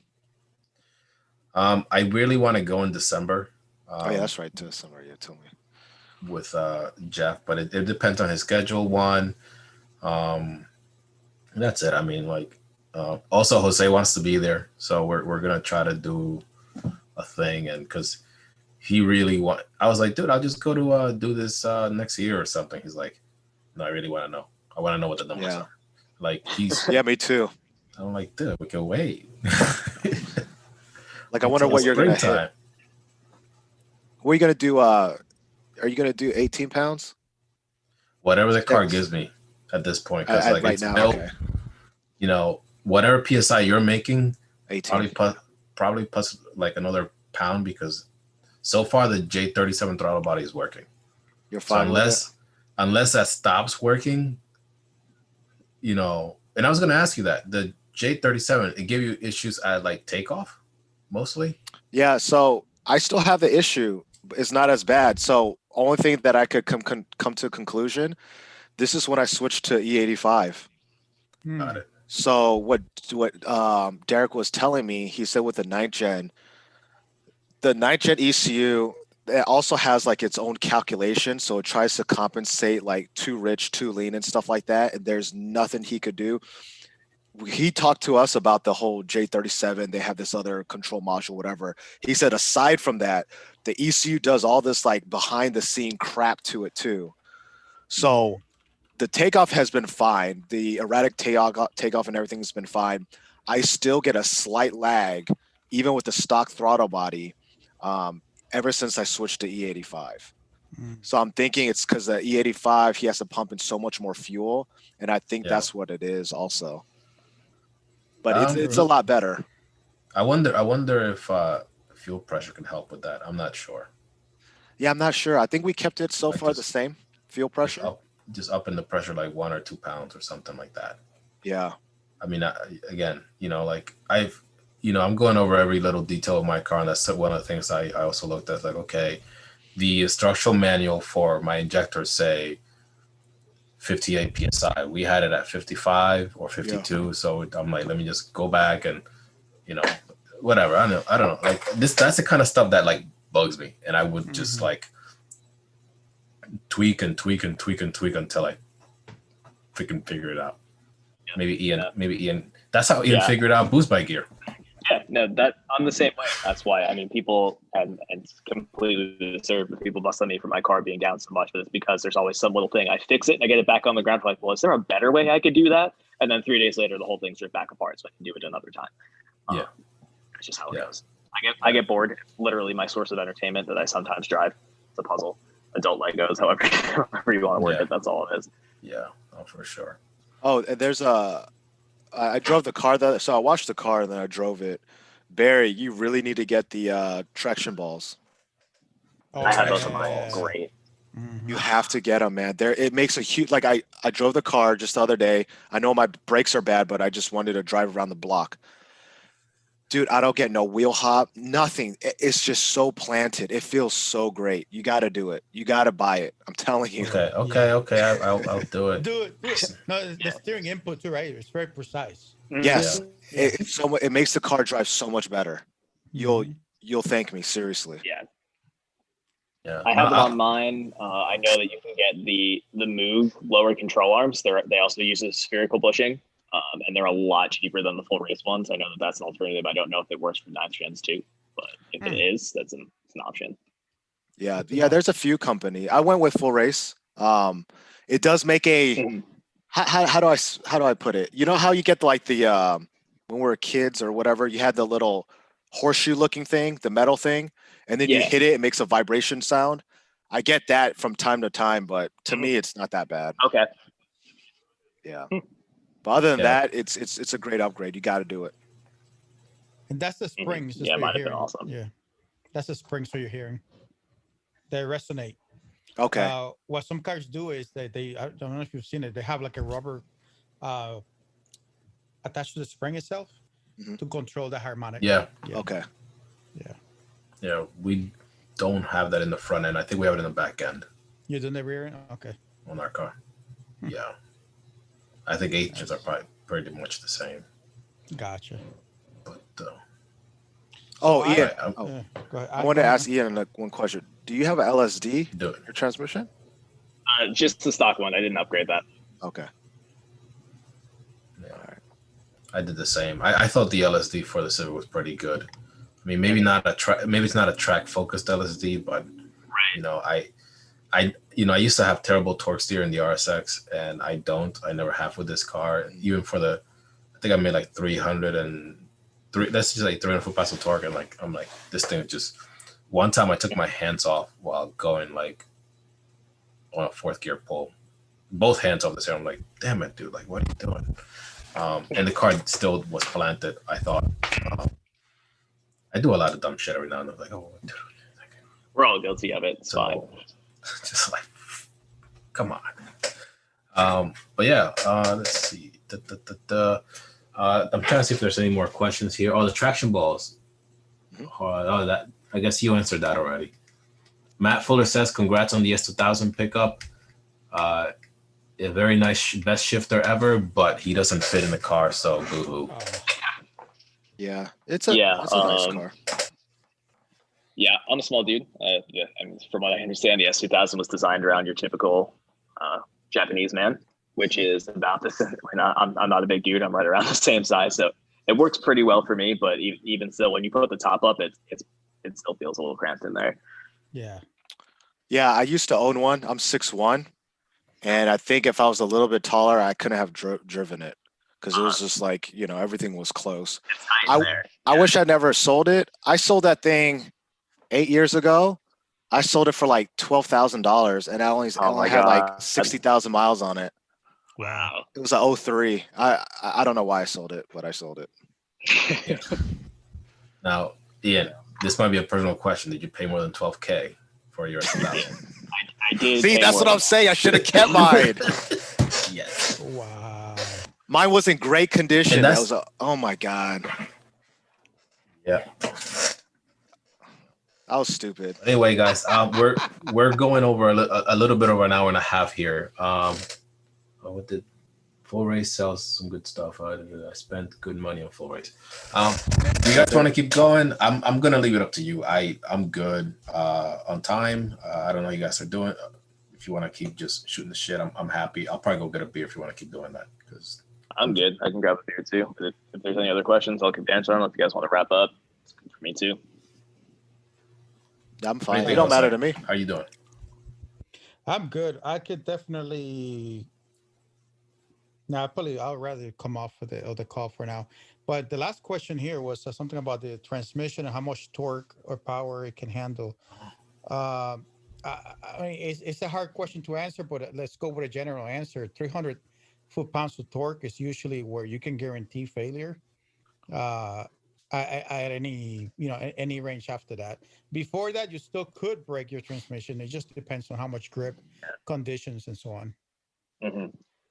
I really want to go in December. Oh yeah, that's right. To somewhere you told me. With Jeff, but it depends on his schedule. That's it. I mean, like, also Jose wants to be there, so we're gonna try to do a thing, and because he really I was like, dude, I'll just go to do this next year or something. He's like, no, I really want to know. I want to know what the numbers Yeah. are. Like he's, Yeah, me too. I'm like, dude, we can wait. Like I wonder what you're going to hit. Springtime. What are you going to do? Are you going to do 18 pounds? Whatever the car Yes. gives me at this point, because like Right it's now, built, okay. you know, whatever PSI you're making, 18. probably plus like another pound, because so far the J37 throttle body is working. You're So fine with it? unless that stops working, you know, and I was gonna ask you that the J37, it gave you issues at like takeoff mostly. Yeah, so I still have the issue. But it's not as bad. So only thing that I could come to a conclusion, this is when I switched to E85. Hmm. Got it. So what Derek was telling me, he said with the 9th gen ECU, it also has like its own calculation. So it tries to compensate like too rich, too lean and stuff like that. And there's nothing he could do. He talked to us about the whole J37. They have this other control module, whatever. He said, aside from that, the ECU does all this like behind the scene crap to it too. So the takeoff has been fine. The erratic takeoff and everything has been fine. I still get a slight lag, even with the stock throttle body, ever since I switched to E85. Mm. So I'm thinking it's because the E85, he has to pump in so much more fuel. And I think Yeah. that's what it is also. But it's a Look, lot better. I wonder if fuel pressure can help with that. I'm not sure. Yeah, I'm not sure. I think we kept it so Like far the just- same. Fuel pressure. Just up in the pressure like 1 or 2 pounds or something like that. Yeah. I mean, again, you know, like I'm going over every little detail of my car, and that's one of the things I also looked at. Like, okay, the structural manual for my injectors say 58 psi. We had it at 55 or 52, so I'm like, let me just go back and, you know, whatever. I don't know. Like that's the kind of stuff that like bugs me, and I would just like tweak until I freaking figure it out. Maybe Ian. That's how Ian figured out boost by gear. Yeah, no, that I'm the same way. That's why I mean people and it's completely deserved, but people bust on me for my car being down so much, but it's because there's always some little thing. I fix it and I get it back on the ground. Like, well, is there a better way I could do that? And then 3 days later, the whole thing's ripped back apart, so I can do it another time. Yeah. It's just how it goes. I get bored. It's literally my source of entertainment that I sometimes drive. It's a puzzle. Adult Legos, however you want to word it. That's all it is. Yeah, for sure. Oh, and there's I drove the car so I watched the car and then I drove it. Barry, you really need to get the traction balls. Oh, I have those on mine. Great. Mhm. You have to get them, man. It makes a huge like I drove the car just the other day. I know my brakes are bad, but I just wanted to drive around the block. Dude, I don't get no wheel hop, nothing. It's just so planted. It feels so great. You got to do it. You got to buy it. I'm telling you. Okay. I'll do it. Do it. No, the steering input too, right? It's very precise. Yes, Yeah. it makes the car drive so much better. Mhm. You'll thank me seriously. Yeah. Yeah. I have it on mine. I know that you can get the Move lower control arms. They also use a spherical bushing, and they're a lot cheaper than the full race ones. I know that that's an alternative. I don't know if it works for 9th gens too, but if it is, it's an option. Yeah. There's a few company. I went with full race. It does make a. How do I put it? You know how you get like the when we were kids or whatever, you had the little horseshoe looking thing, the metal thing, and then you hit it, it makes a vibration sound. I get that from time to time, but to me, it's not that bad. Okay. Yeah. But other than that, it's a great upgrade. You got to do it. And that's the springs. Yeah, might have been awesome. Yeah, that's the springs. So you're hearing. They resonate. Okay. What some cars do is they I don't know if you've seen it. They have like a rubber attached to the spring itself to control the harmonic. Yeah. Okay. Yeah. We don't have that in the front end. I think we have it in the back end. You do in the rear end? Okay. On our car. Yeah. I think 8th gens are probably pretty much the same. Gotcha. But Ian. Go ahead. I want to ask Ian one question. Do you have an LSD? Do it. Your transmission? Just the stock one. I didn't upgrade that. Okay. Yeah. All right. I did the same. I thought the LSD for the Civic was pretty good. I mean, maybe it's not a track focused LSD, but I used to have terrible torque steer in the RSX, and I never have with this car. Even for I think I made like 303. That's just like 300 foot-passes of torque, and I'm like, this thing just. One time I took my hands off while going like on a 4th gear pull, both hands off the steering. I'm like, damn it, dude! Like, what are you doing? And the car still was planted. I thought. I do a lot of dumb shit every now and then. Like, oh, dude. We're all guilty of it. It's fine. Just like, come on. But yeah, let's see. I'm trying to see if there's any more questions here. Oh, the traction balls. That I guess you answered that already. Matt Fuller says, "Congrats on the S2000 pickup. A very nice, best shifter ever, but he doesn't fit in the car, so boo-hoo." Yeah, it's a nice car. Yeah, I'm a small dude. I mean, from what I understand, the S2000 was designed around your typical Japanese man, which is about the same. I'm not a big dude. I'm right around the same size, so it works pretty well for me. But even still, when you put the top up, it still feels a little cramped in there. Yeah. Yeah, I used to own one. I'm 6'1", and I think if I was a little bit taller, I couldn't have driven it because it was just like everything was close. I wish I never sold it. I sold that thing 8 years ago. I sold it for like $12,000, and I only had like 60,000 miles on it. Wow. It was a 03. I don't know why I sold it, but I sold it. Yeah. Now, Ian, this might be a personal question. Did you pay more than $12,000 for your S2000? I did. See, that's what I'm saying. I should have kept mine. Yes. Wow. Mine was in great condition. Oh my god. Yeah. That was stupid. Anyway, guys, we're going over a little bit over an hour and a half here. What did Full Race sells some good stuff? I spent good money on Full Race. Do you guys want to keep going? I'm gonna leave it up to you. I'm good on time. I don't know what you guys are doing. If you want to keep just shooting the shit, I'm happy. I'll probably go get a beer if you want to keep doing that. Because I'm good. I can grab a beer too. But if there's any other questions, I'll keep answering them. If you guys want to wrap up, it's good for me too. I'm What do fine. you It think, don't matter Jose? to me. How you doing? I'm good. I could definitely. No, probably I'll rather come off of the call for now. But the last question here was something about the transmission and how much torque or power it can handle. I mean, it's a hard question to answer, but let's go with a general answer. 300 foot-pounds of torque is usually where you can guarantee failure. Uh, at any any range after that. Before that, you still could break your transmission. It just depends on how much grip, conditions, and so on. Hmm.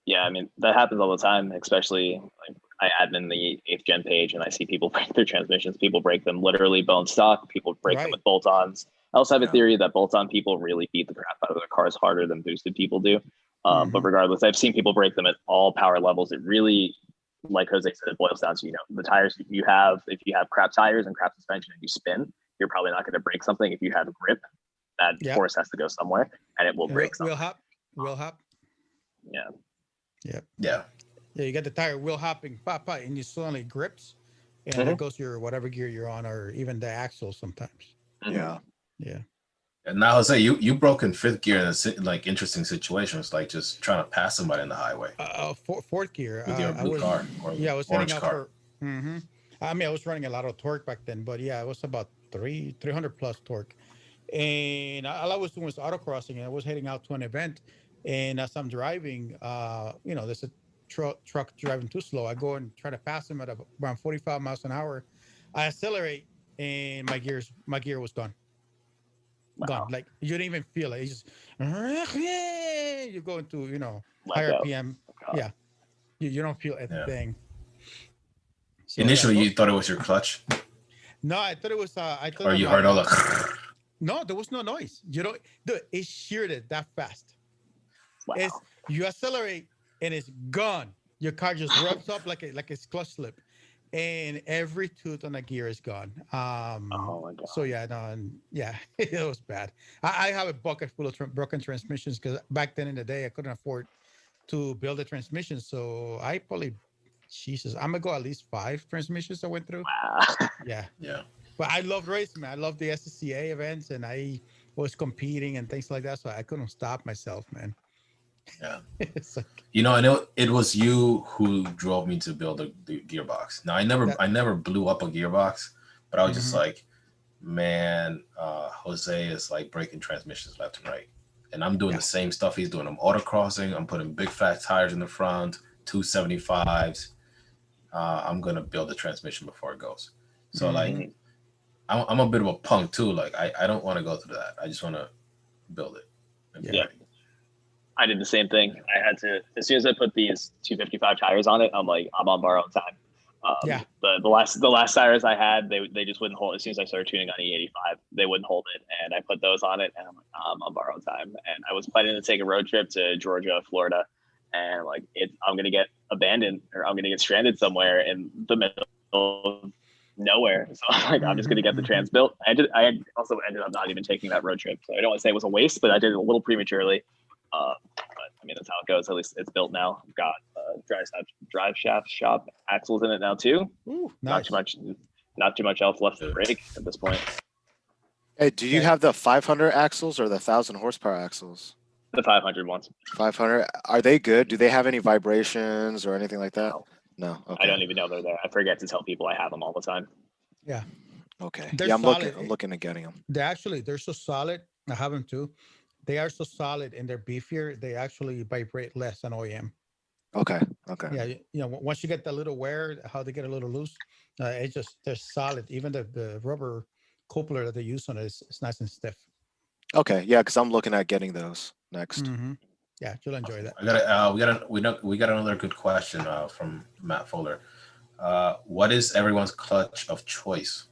Yeah, I mean that happens all the time. Especially like I admin the 8th gen page, and I see people break their transmissions. People break them literally bone stock. People break them Right. with bolt-ons. I also have a Yeah. theory that bolt-on people really beat the crap out of their cars harder than boosted people do. But regardless, I've seen people break them at all power levels. It really, like Jose said, it boils down to the tires you have. If you have crap tires and crap suspension and you spin, you're probably not going to break something. If you have grip, that Yeah. force has to go somewhere, and it will break something. Wheel hop. Yeah. Yeah. Yeah, you get the tire wheel hopping, pop, pop, and you suddenly grips, and there goes your whatever gear you're on, or even the axle sometimes. Yeah. Yeah. And now, Jose, you broke in fifth gear in like interesting situations, like just trying to pass somebody in the highway Fourth gear. with your I blue was car or I was heading orange out car. for. I mean, I was running a lot of torque back then, but yeah, it was about 300 plus torque, and all I was doing was autocrossing, and I was heading out to an event, and as I'm driving, there's a truck driving too slow. I go and try to pass him at around 45 miles an hour. I accelerate, and my gear was gone. Gone. Like you didn't even feel it. It's just you go into Let higher go. PM. Yeah, you don't feel a Yeah. thing. So, Initially, yeah, you thought it was your clutch, no, I thought it was. I thought or it you was heard all the. no, there was no noise. Dude, it sheared it that fast. Wow. It's you accelerate and it's gone. Your car just revs up like it's clutch slip, and every tooth on the gear is gone. Oh my God. So yeah, no, and yeah, it was bad. I have a bucket full of broken transmissions because back then in the day I couldn't afford to build a transmission. So I probably, Jesus, I'm gonna go at least 5 transmissions I went through. Wow. Yeah, Yeah. but I love racing, man. I love the SCCA events, and I was competing and things like that. So I couldn't stop myself, man. Yeah. It's like And it was you who drove me to build the gearbox. Now that. I never blew up a gearbox, but I was just Mhm. like, man, Jose is like breaking transmissions left and right. And I'm doing Yeah. the same stuff he's doing. I'm autocrossing, I'm putting big fat tires in the front, 275s. I'm gonna build the transmission before it goes. So like Mhm. I'm a bit of a punk too. Like I don't want to go through that. I just want to build it. And be Yeah. ready. I did the same thing. I had to, as soon as I put these 255 tires on it, I'm like, I'm on borrowed time. Yeah. The last tires I had, they just wouldn't hold. As soon as I started tuning on E85, they wouldn't hold it, and I put those on it, and I'm like, I'm on borrowed time. And I was planning to take a road trip to Georgia, Florida, and like I'm gonna get abandoned or I'm gonna get stranded somewhere in the middle of nowhere. So I'm like, I'm just gonna get the trans built. I also ended up not even taking that road trip, so I don't want to say it was a waste, but I did it a little prematurely. But I mean, that's how it goes. At least it's built now. I've got drive shaft shop axles in it now too. Ooh, Not nice. too much else left to break at this point. Hey, do you Okay. have the 500 axles or the 1,000 horsepower axles? The 500 ones. 500. Are they good? Do they have any vibrations or anything like that? No, No. Okay. I don't even know they're there. I forget to tell people I have them all the time. Yeah. Okay. They're Yeah, I'm solid. looking at getting them. They're so solid. I have them too. They are so solid and they're beefier. They actually vibrate less than OEM. Okay. Okay. Yeah, once you get that little wear, how they get a little loose, they're solid. Even the rubber coupler that they use on it is nice and stiff. Okay. Yeah, because I'm looking at getting those next. Yeah, you'll enjoy that. We got another good question from Matt Fuller. What is everyone's clutch of choice?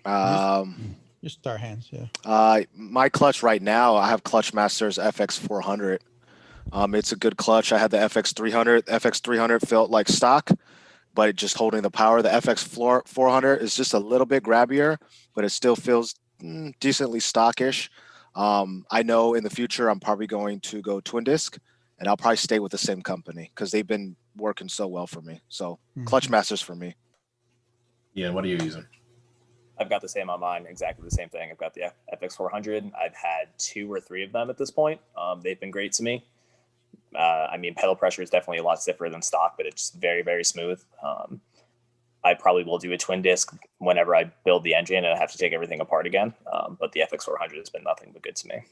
Your star hands, yeah. My clutch right now, I have Clutch Masters FX 400. It's a good clutch. I had the FX 300. FX 300 felt like stock, but it just holding the power. The FX 400 is just a little bit grabbier, but it still feels decently stockish. I know in the future I'm probably going to go twin disc and I'll probably stay with the same company because they've been working so well for me. So Clutch Masters for me. Yeah, what are you using? I've got the same on mine, exactly the same thing. I've got the FX400. I've had 2 or 3 of them at this point. They've been great to me. I mean, pedal pressure is definitely a lot stiffer than stock, but it's very, very smooth. I probably will do a twin disc whenever I build the engine and I have to take everything apart again. But the FX400 has been nothing but good to me.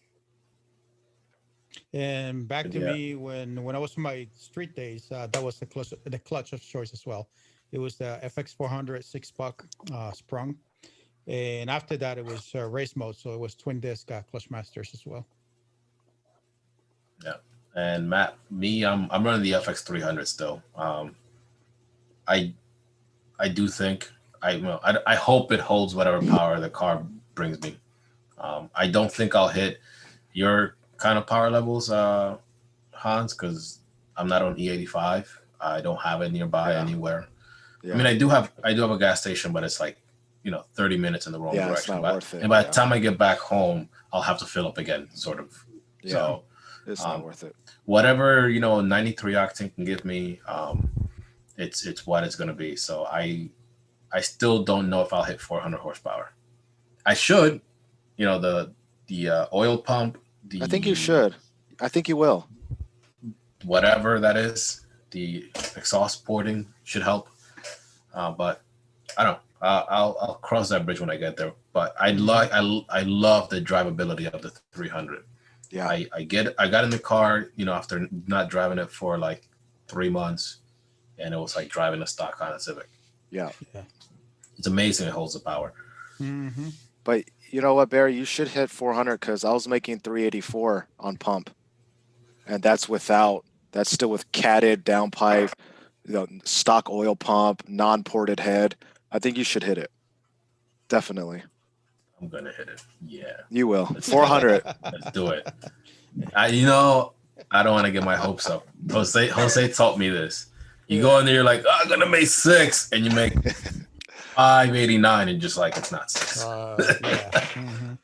And back to me when I was in my street days, that was the clutch of choice as well. It was the FX400 6-puck sprung. And after that, it was race mode. So it was twin disc clutch masters as well. Yeah. And Matt, me, I'm running the FX300 still. I do think I hope it holds whatever power the car brings me. I don't think I'll hit your kind of power levels, Hans, because I'm not on E85. I don't have it nearby anywhere. Yeah. I mean, I do have a gas station, but it's like 30 minutes in the wrong direction. It's not worth it. And by the time I get back home, I'll have to fill up again, sort of. Yeah. So it's not worth it. Whatever 93 octane can give me, it's what it's gonna be. So I still don't know if I'll hit 400 horsepower. I should, the oil pump. I think you should. I think you will. Whatever that is, the exhaust porting should help. But I don't know. I'll cross that bridge when I get there. But I love the drivability of the 300. Yeah. I got in the car, after not driving it for like 3 months, and it was like driving a stock Honda Civic. Yeah. It's amazing it holds the power. Mm-hmm. But you know what, Barry? You should hit 400 because I was making 384 on pump, and that's still with catted downpipe, stock oil pump, non-ported head. I think you should hit it. Definitely. I'm gonna hit it. Yeah. You will. 400. Let's do it. I don't want to get my hopes up. Jose taught me this. You go in there, you're like, I'm gonna make 6, and you make 589, and just like it's not 6. Mm-hmm.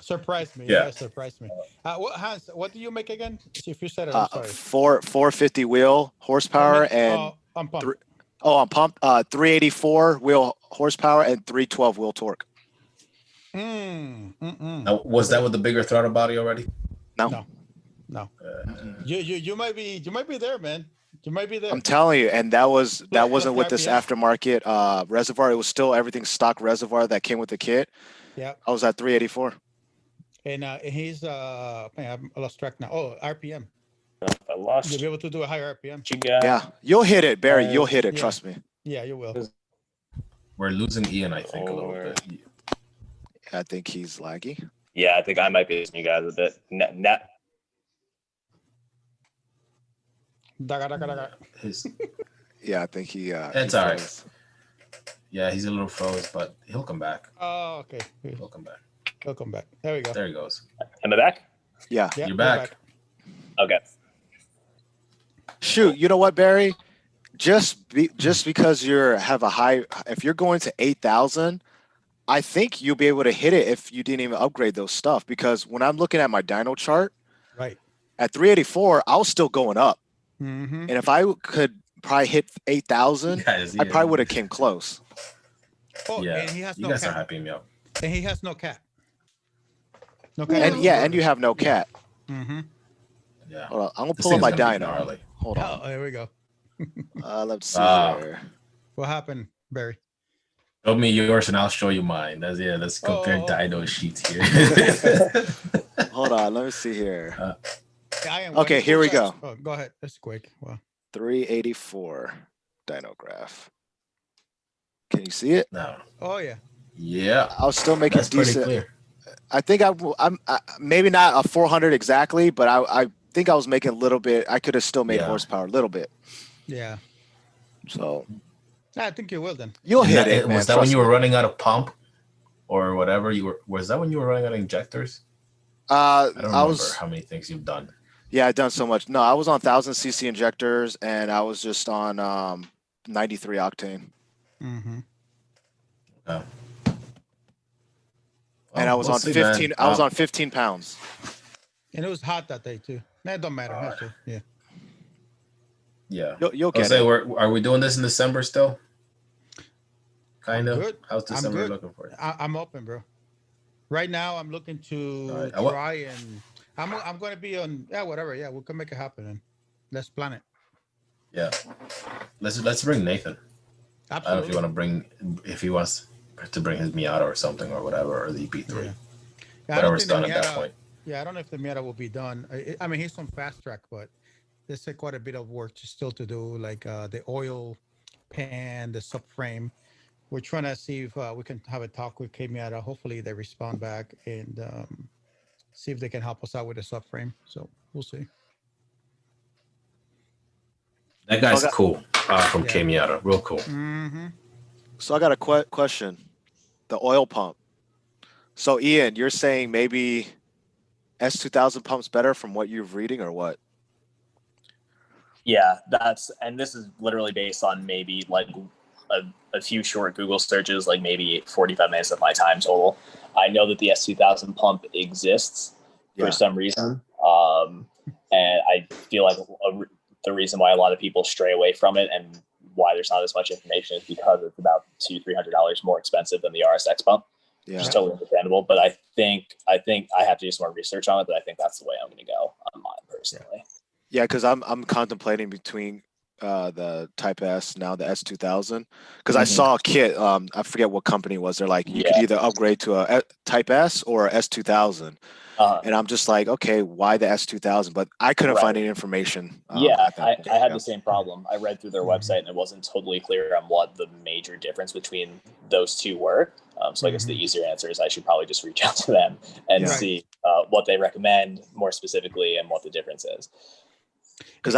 Surprised me. Yeah, surprised me. Hans, what do you make again? If you said it, I'm sorry. 450 wheel horsepower and on pump. On pump. 384 wheel horsepower and 312 wheel torque. Now, was that with the bigger throttle body already? No. You might be there, man. You might be there. I'm telling you, and that wasn't with this aftermarket reservoir. It was still everything stock reservoir that came with the kit. Yeah. I was at 384. And he's I lost track now. Oh, RPM. I lost. You'll be able to do a higher RPM. Yeah, you'll hit it, Barry. You'll hit it. Trust me. Yeah, you will. We're losing Ian, I think, a little bit. I think he's laggy. Yeah, I think I might be losing you guys a bit. Net. Yeah, I think he. It's all right. Yeah, he's a little froze, but he'll come back. Oh, okay. He'll come back. He'll come back. There we go. There he goes. Am I back? Yeah, you're back. Okay. Shoot, you know what, Barry? Just because have a high, if you're going to 8,000, I think you'll be able to hit it if you didn't even upgrade those stuff. Because when I'm looking at my dyno chart, right at 384, I was still going up. Mm-hmm. And if I could probably hit 8,000, I probably would have came close. Oh, yeah, and he has you no guys cat. are hyping me up. And he has no cat. No cat. And you have no cat. Mm-hmm. Yeah. Hold on, I'm gonna pull up my dyno. Hold on. Oh, there we go. Let's see here. What happened, Barry? Show me yours and I'll show you mine. Let's compare dyno sheets here. Hold on, let me see here. Okay, here we go. Oh, go ahead. That's quick. Wow. 384 dyno graph. Can you see it? No. Oh yeah. Yeah. I was still making That's decent. pretty clear. I think I'm maybe not a 400 exactly, but I think I was making a little bit. I could have still made horsepower a little bit. Yeah. So I think you will then. You'll hit it, man. Was that when you were running out of pump or whatever? Was that when you were running out of injectors? I don't remember how many things you've done. Yeah, I've done so much. No, I was on 1,000cc injectors and I was just on 93 octane. Mm-hmm. Oh. And I was on 15. I was on 15 pounds. And it was hot that day too. That don't matter. Yeah. Yeah. You'll I'll get say, it. are we doing this in December still? Kind I'm of. good. How's I'm December good. looking for you? I'm open, bro. Right now, I'm looking All to right. try and I'm going to be on. Yeah, whatever. Yeah, we can make it happen. And let's plan it. Yeah. Let's bring Nathan. I don't know if you Absolutely. want to bring if he wants to bring his Miata or something or whatever or the EP3, Yeah. Yeah, I don't whatever's think the done at that Miata. point. Yeah, I don't know if the Miata will be done. I mean, he's on fast track, but there's quite a bit of work still to do, like the oil pan, the subframe. We're trying to see if we can have a talk with K Miata. Hopefully, they respond back and see if they can help us out with the subframe. So we'll see. That So I guy's got cool. From Yeah. K Miata, real cool. Mm-hmm. so I got a question. The oil pump. So Ian, you're saying maybe S2000 pump's better from what you're reading or what? Yeah, and this is literally based on maybe like a few short Google searches, like maybe 45 minutes of my time total. I know that the S2000 pump exists Yeah. for some reason. And I feel like the reason why a lot of people stray away from it and why there's not as much information is because it's about $200-300 more expensive than the RSX pump. Yeah. Which is totally understandable. But I think I have to do some more research on it, but I think that's the way I'm going to go on mine personally. Yeah, because I'm contemplating between the Type S, now the S2000, because I saw a kit. I forget what company it was. They're like, you could either upgrade to a Type S or a S2000, and I'm just like, okay, why the S2000? But I couldn't find any information. I had the same problem. I read through their website and it wasn't totally clear on what the major difference between those two were. So I guess the easier answer is I should probably just reach out to them and see what they recommend more specifically and what the difference is. Because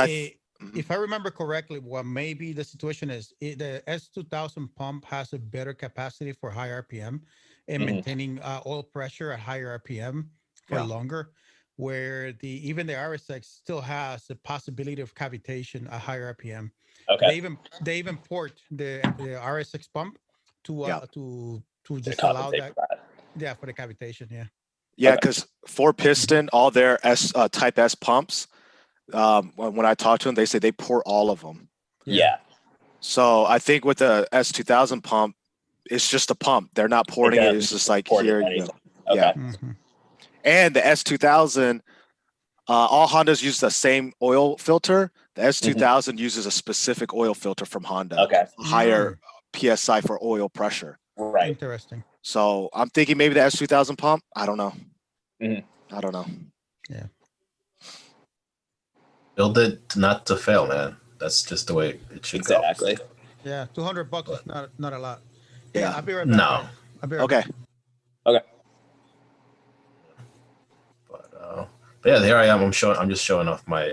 if I remember correctly, what maybe the situation is, the S2000 pump has a better capacity for high RPM and maintaining oil pressure at higher RPM for longer, where even the RSX still has the possibility of cavitation at higher RPM. Okay. They even port the RSX pump to just allow that. Yeah, for the cavitation. Yeah. Yeah, because 4-piston, all their Type S pumps. When I talk to them, they say they port all of them. Yeah. So I think with the S2000 pump, it's just a pump. They're not porting it. It's just like here. Okay. Yeah. And the S2000, all Hondas use the same oil filter. The S2000 uses a specific oil filter from Honda. Okay. Higher PSI for oil pressure. Right. Interesting. So I'm thinking maybe the S2000 pump. I don't know. I don't know. Yeah. Build it not to fail, man. That's just the way it should go. Exactly. Yeah, $200 is not a lot. Yeah. I'll be right back. No. I'll be right back. Okay. But yeah, here I am. I'm just showing off my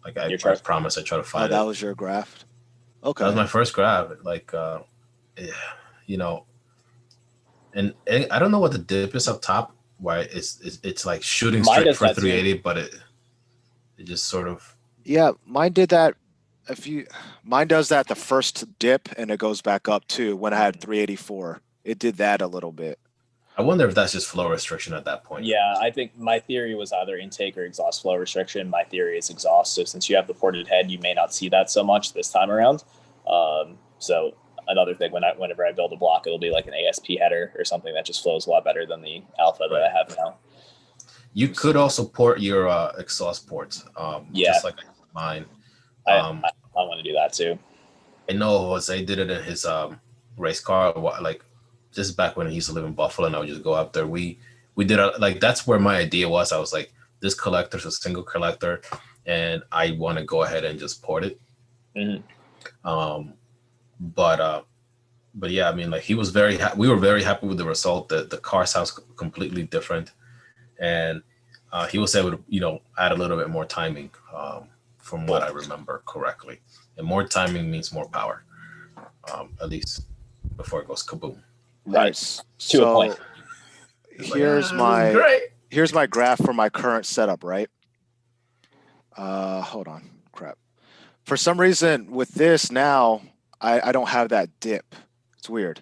like I promise I try to find it. That was your graft. Okay. That was my first grab. Like you know, and I don't know what the dip is up top. Why it's like shooting straight for 380, but it just sort of. Yeah, mine did that. Mine does that the first dip and it goes back up too. When I had 384, it did that a little bit. I wonder if that's just flow restriction at that point. Yeah, I think my theory was either intake or exhaust flow restriction. My theory is exhaust. So since you have the ported head, you may not see that so much this time around. So another thing, whenever I build a block, it'll be like an ASP header or something that just flows a lot better than the Alpha that I have now. You could also port your exhaust ports, just like mine. I want to do that too. I know Jose did it in his race car, like just back when he used to live in Buffalo, and I would just go up there. We did like that's where my idea was. I was like, this collector's a single collector, and I want to go ahead and just port it. But yeah, I mean, like we were very happy with the result. The car sounds completely different, and he was able to add a little bit more timing, from what I remember correctly. And more timing means more power, at least before it goes kaboom. Right. To a point. Here's my graph for my current setup, right? Hold on. Crap. For some reason with this now, I don't have that dip. It's weird.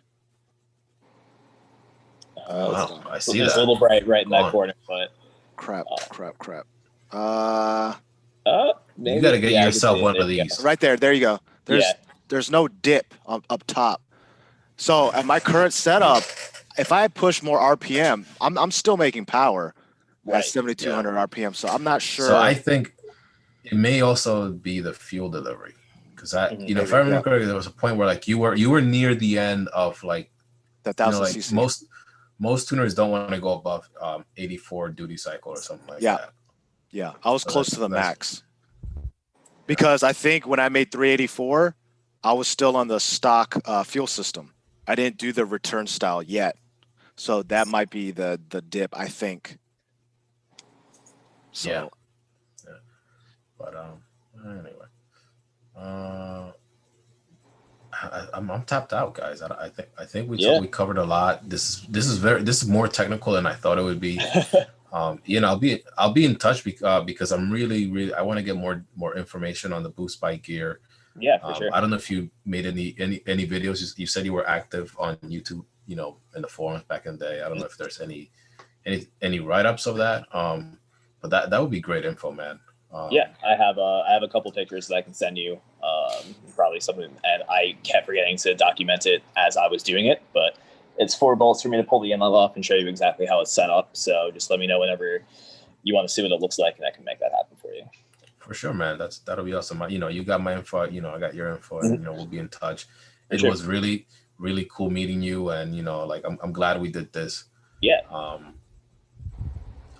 Wow, I see it's that. a little bright right in that corner, but crap. Maybe. You got to get Yeah, I can yourself see it. one There of you go. these. Right there. There you go. There's no dip up top. So at my current setup, if I push more RPM, I'm still making power at Right. 7,200 RPM. So I'm not sure. So I think it may also be the fuel delivery, because Mhm. if I remember correctly, there was a point where like you were near the end of like that you 1,000 know, like cc. most tuners don't want to go above 84 duty cycle or something like that. Yeah, I was So close to the that's- max because I think when I made 384, I was still on the stock fuel system. I didn't do the return style yet, so that might be the dip. I think. So, Yeah. But anyway, I'm tapped out, guys. I think we covered a lot. This is more technical than I thought it would be. I'll be in touch because I'm really I want to get more information on the boost bike gear. Yeah, for sure. I don't know if you made any videos. You said you were active on YouTube, in the forums back in the day. I don't know if there's any write-ups of that. But that would be great info, man. Yeah, I have a couple pictures that I can send you. Probably something, and I kept forgetting to document it as I was doing it, but it's 4 bolts for me to pull the inlet off and show you exactly how it's set up. So just let me know whenever you want to see what it looks like, and I can make that happen for you. For sure, man. That'll be awesome. You got my info. I got your info, and we'll be in touch. It was really, really cool meeting you, and like I'm glad we did this. Yeah.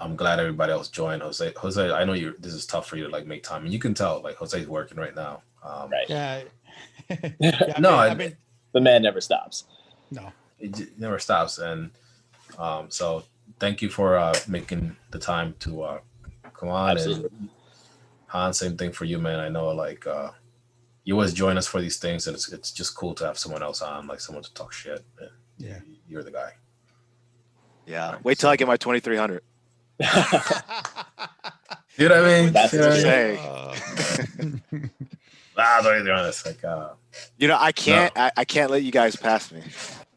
I'm glad everybody else joined. Jose, I know this is tough for you to like make time, and you can tell like Jose's working right now. Right. Yeah. The man never stops. No, it never stops, and so thank you for making the time to come on. Absolutely. And Han, same thing for you, man. I know like you always join us for these things, and it's just cool to have someone else on, like someone to talk shit. Yeah, you're the guy. Yeah, wait till I get my 2300. You know what I mean? That's Just saying. They're honest. Like, I can't. No. I can't let you guys pass me.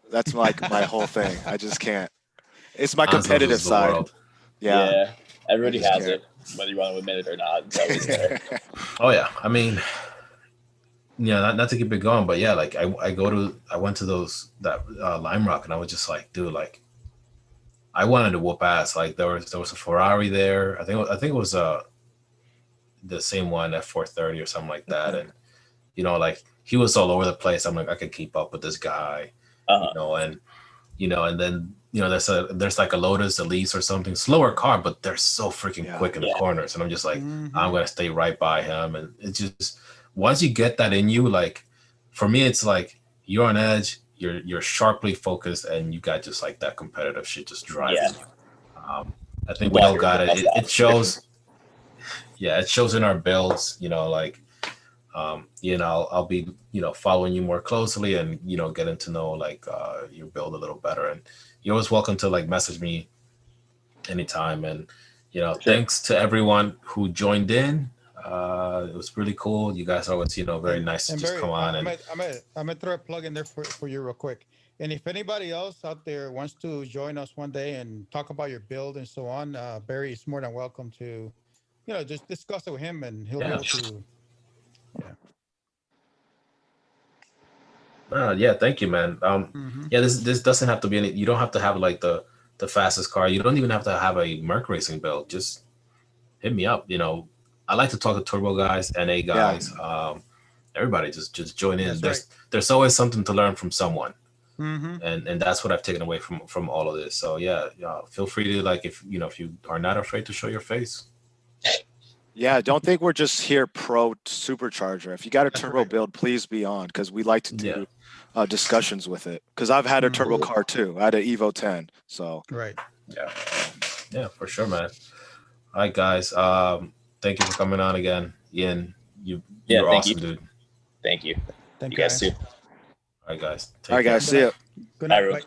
That's like my whole thing. I just can't. It's my competitive side. World. Yeah. Everybody has it, whether you want to admit it or not. It's always there. Oh yeah, I mean, not to keep it going, but yeah, like I went to that Lime Rock, and I was just like, dude, like, I wanted to whoop ass. Like there was a Ferrari there. I think it was the same one at 430 or something like that. And like he was all over the place. I'm like, I could keep up with this guy. And then there's like a Lotus Elise or something, slower car, but they're so freaking quick in the corners. And I'm just like, I'm gonna stay right by him. And it's just once you get that in you, like for me, it's like you're on edge. You're sharply focused, and you got just like that competitive shit just driving you. I think we all got it. It shows. Yeah, it shows in our builds. I'll be following you more closely, and getting to know like your build a little better. And you're always welcome to like message me anytime. And thanks to everyone who joined in. It was really cool. You guys are always, very nice to just come on. I'm gonna throw a plug in there for you real quick. And if anybody else out there wants to join us one day and talk about your build and so on, Barry is more than welcome to, just discuss it with him, and he'll be able to. Yeah, thank you, man. Yeah, this doesn't have to be you don't have to have like the fastest car. You don't even have to have a Merc Racing build. Just hit me up. I like to talk to turbo guys, NA guys. Everybody just join in. There's always something to learn from someone. And that's what I've taken away from all of this. So yeah, feel free to like if you are not afraid to show your face. Yeah, don't think we're just here pro supercharger. If you got a turbo build, please be on, because we like to do discussions with it. Because I've had a turbo car too. I had an Evo 10. So Yeah, for sure, man. All right, guys. Thank you for coming on again, Ian. You're awesome, dude. Thank you. Thank you guys too. All right, guys. See ya. Good night. Bye, everyone.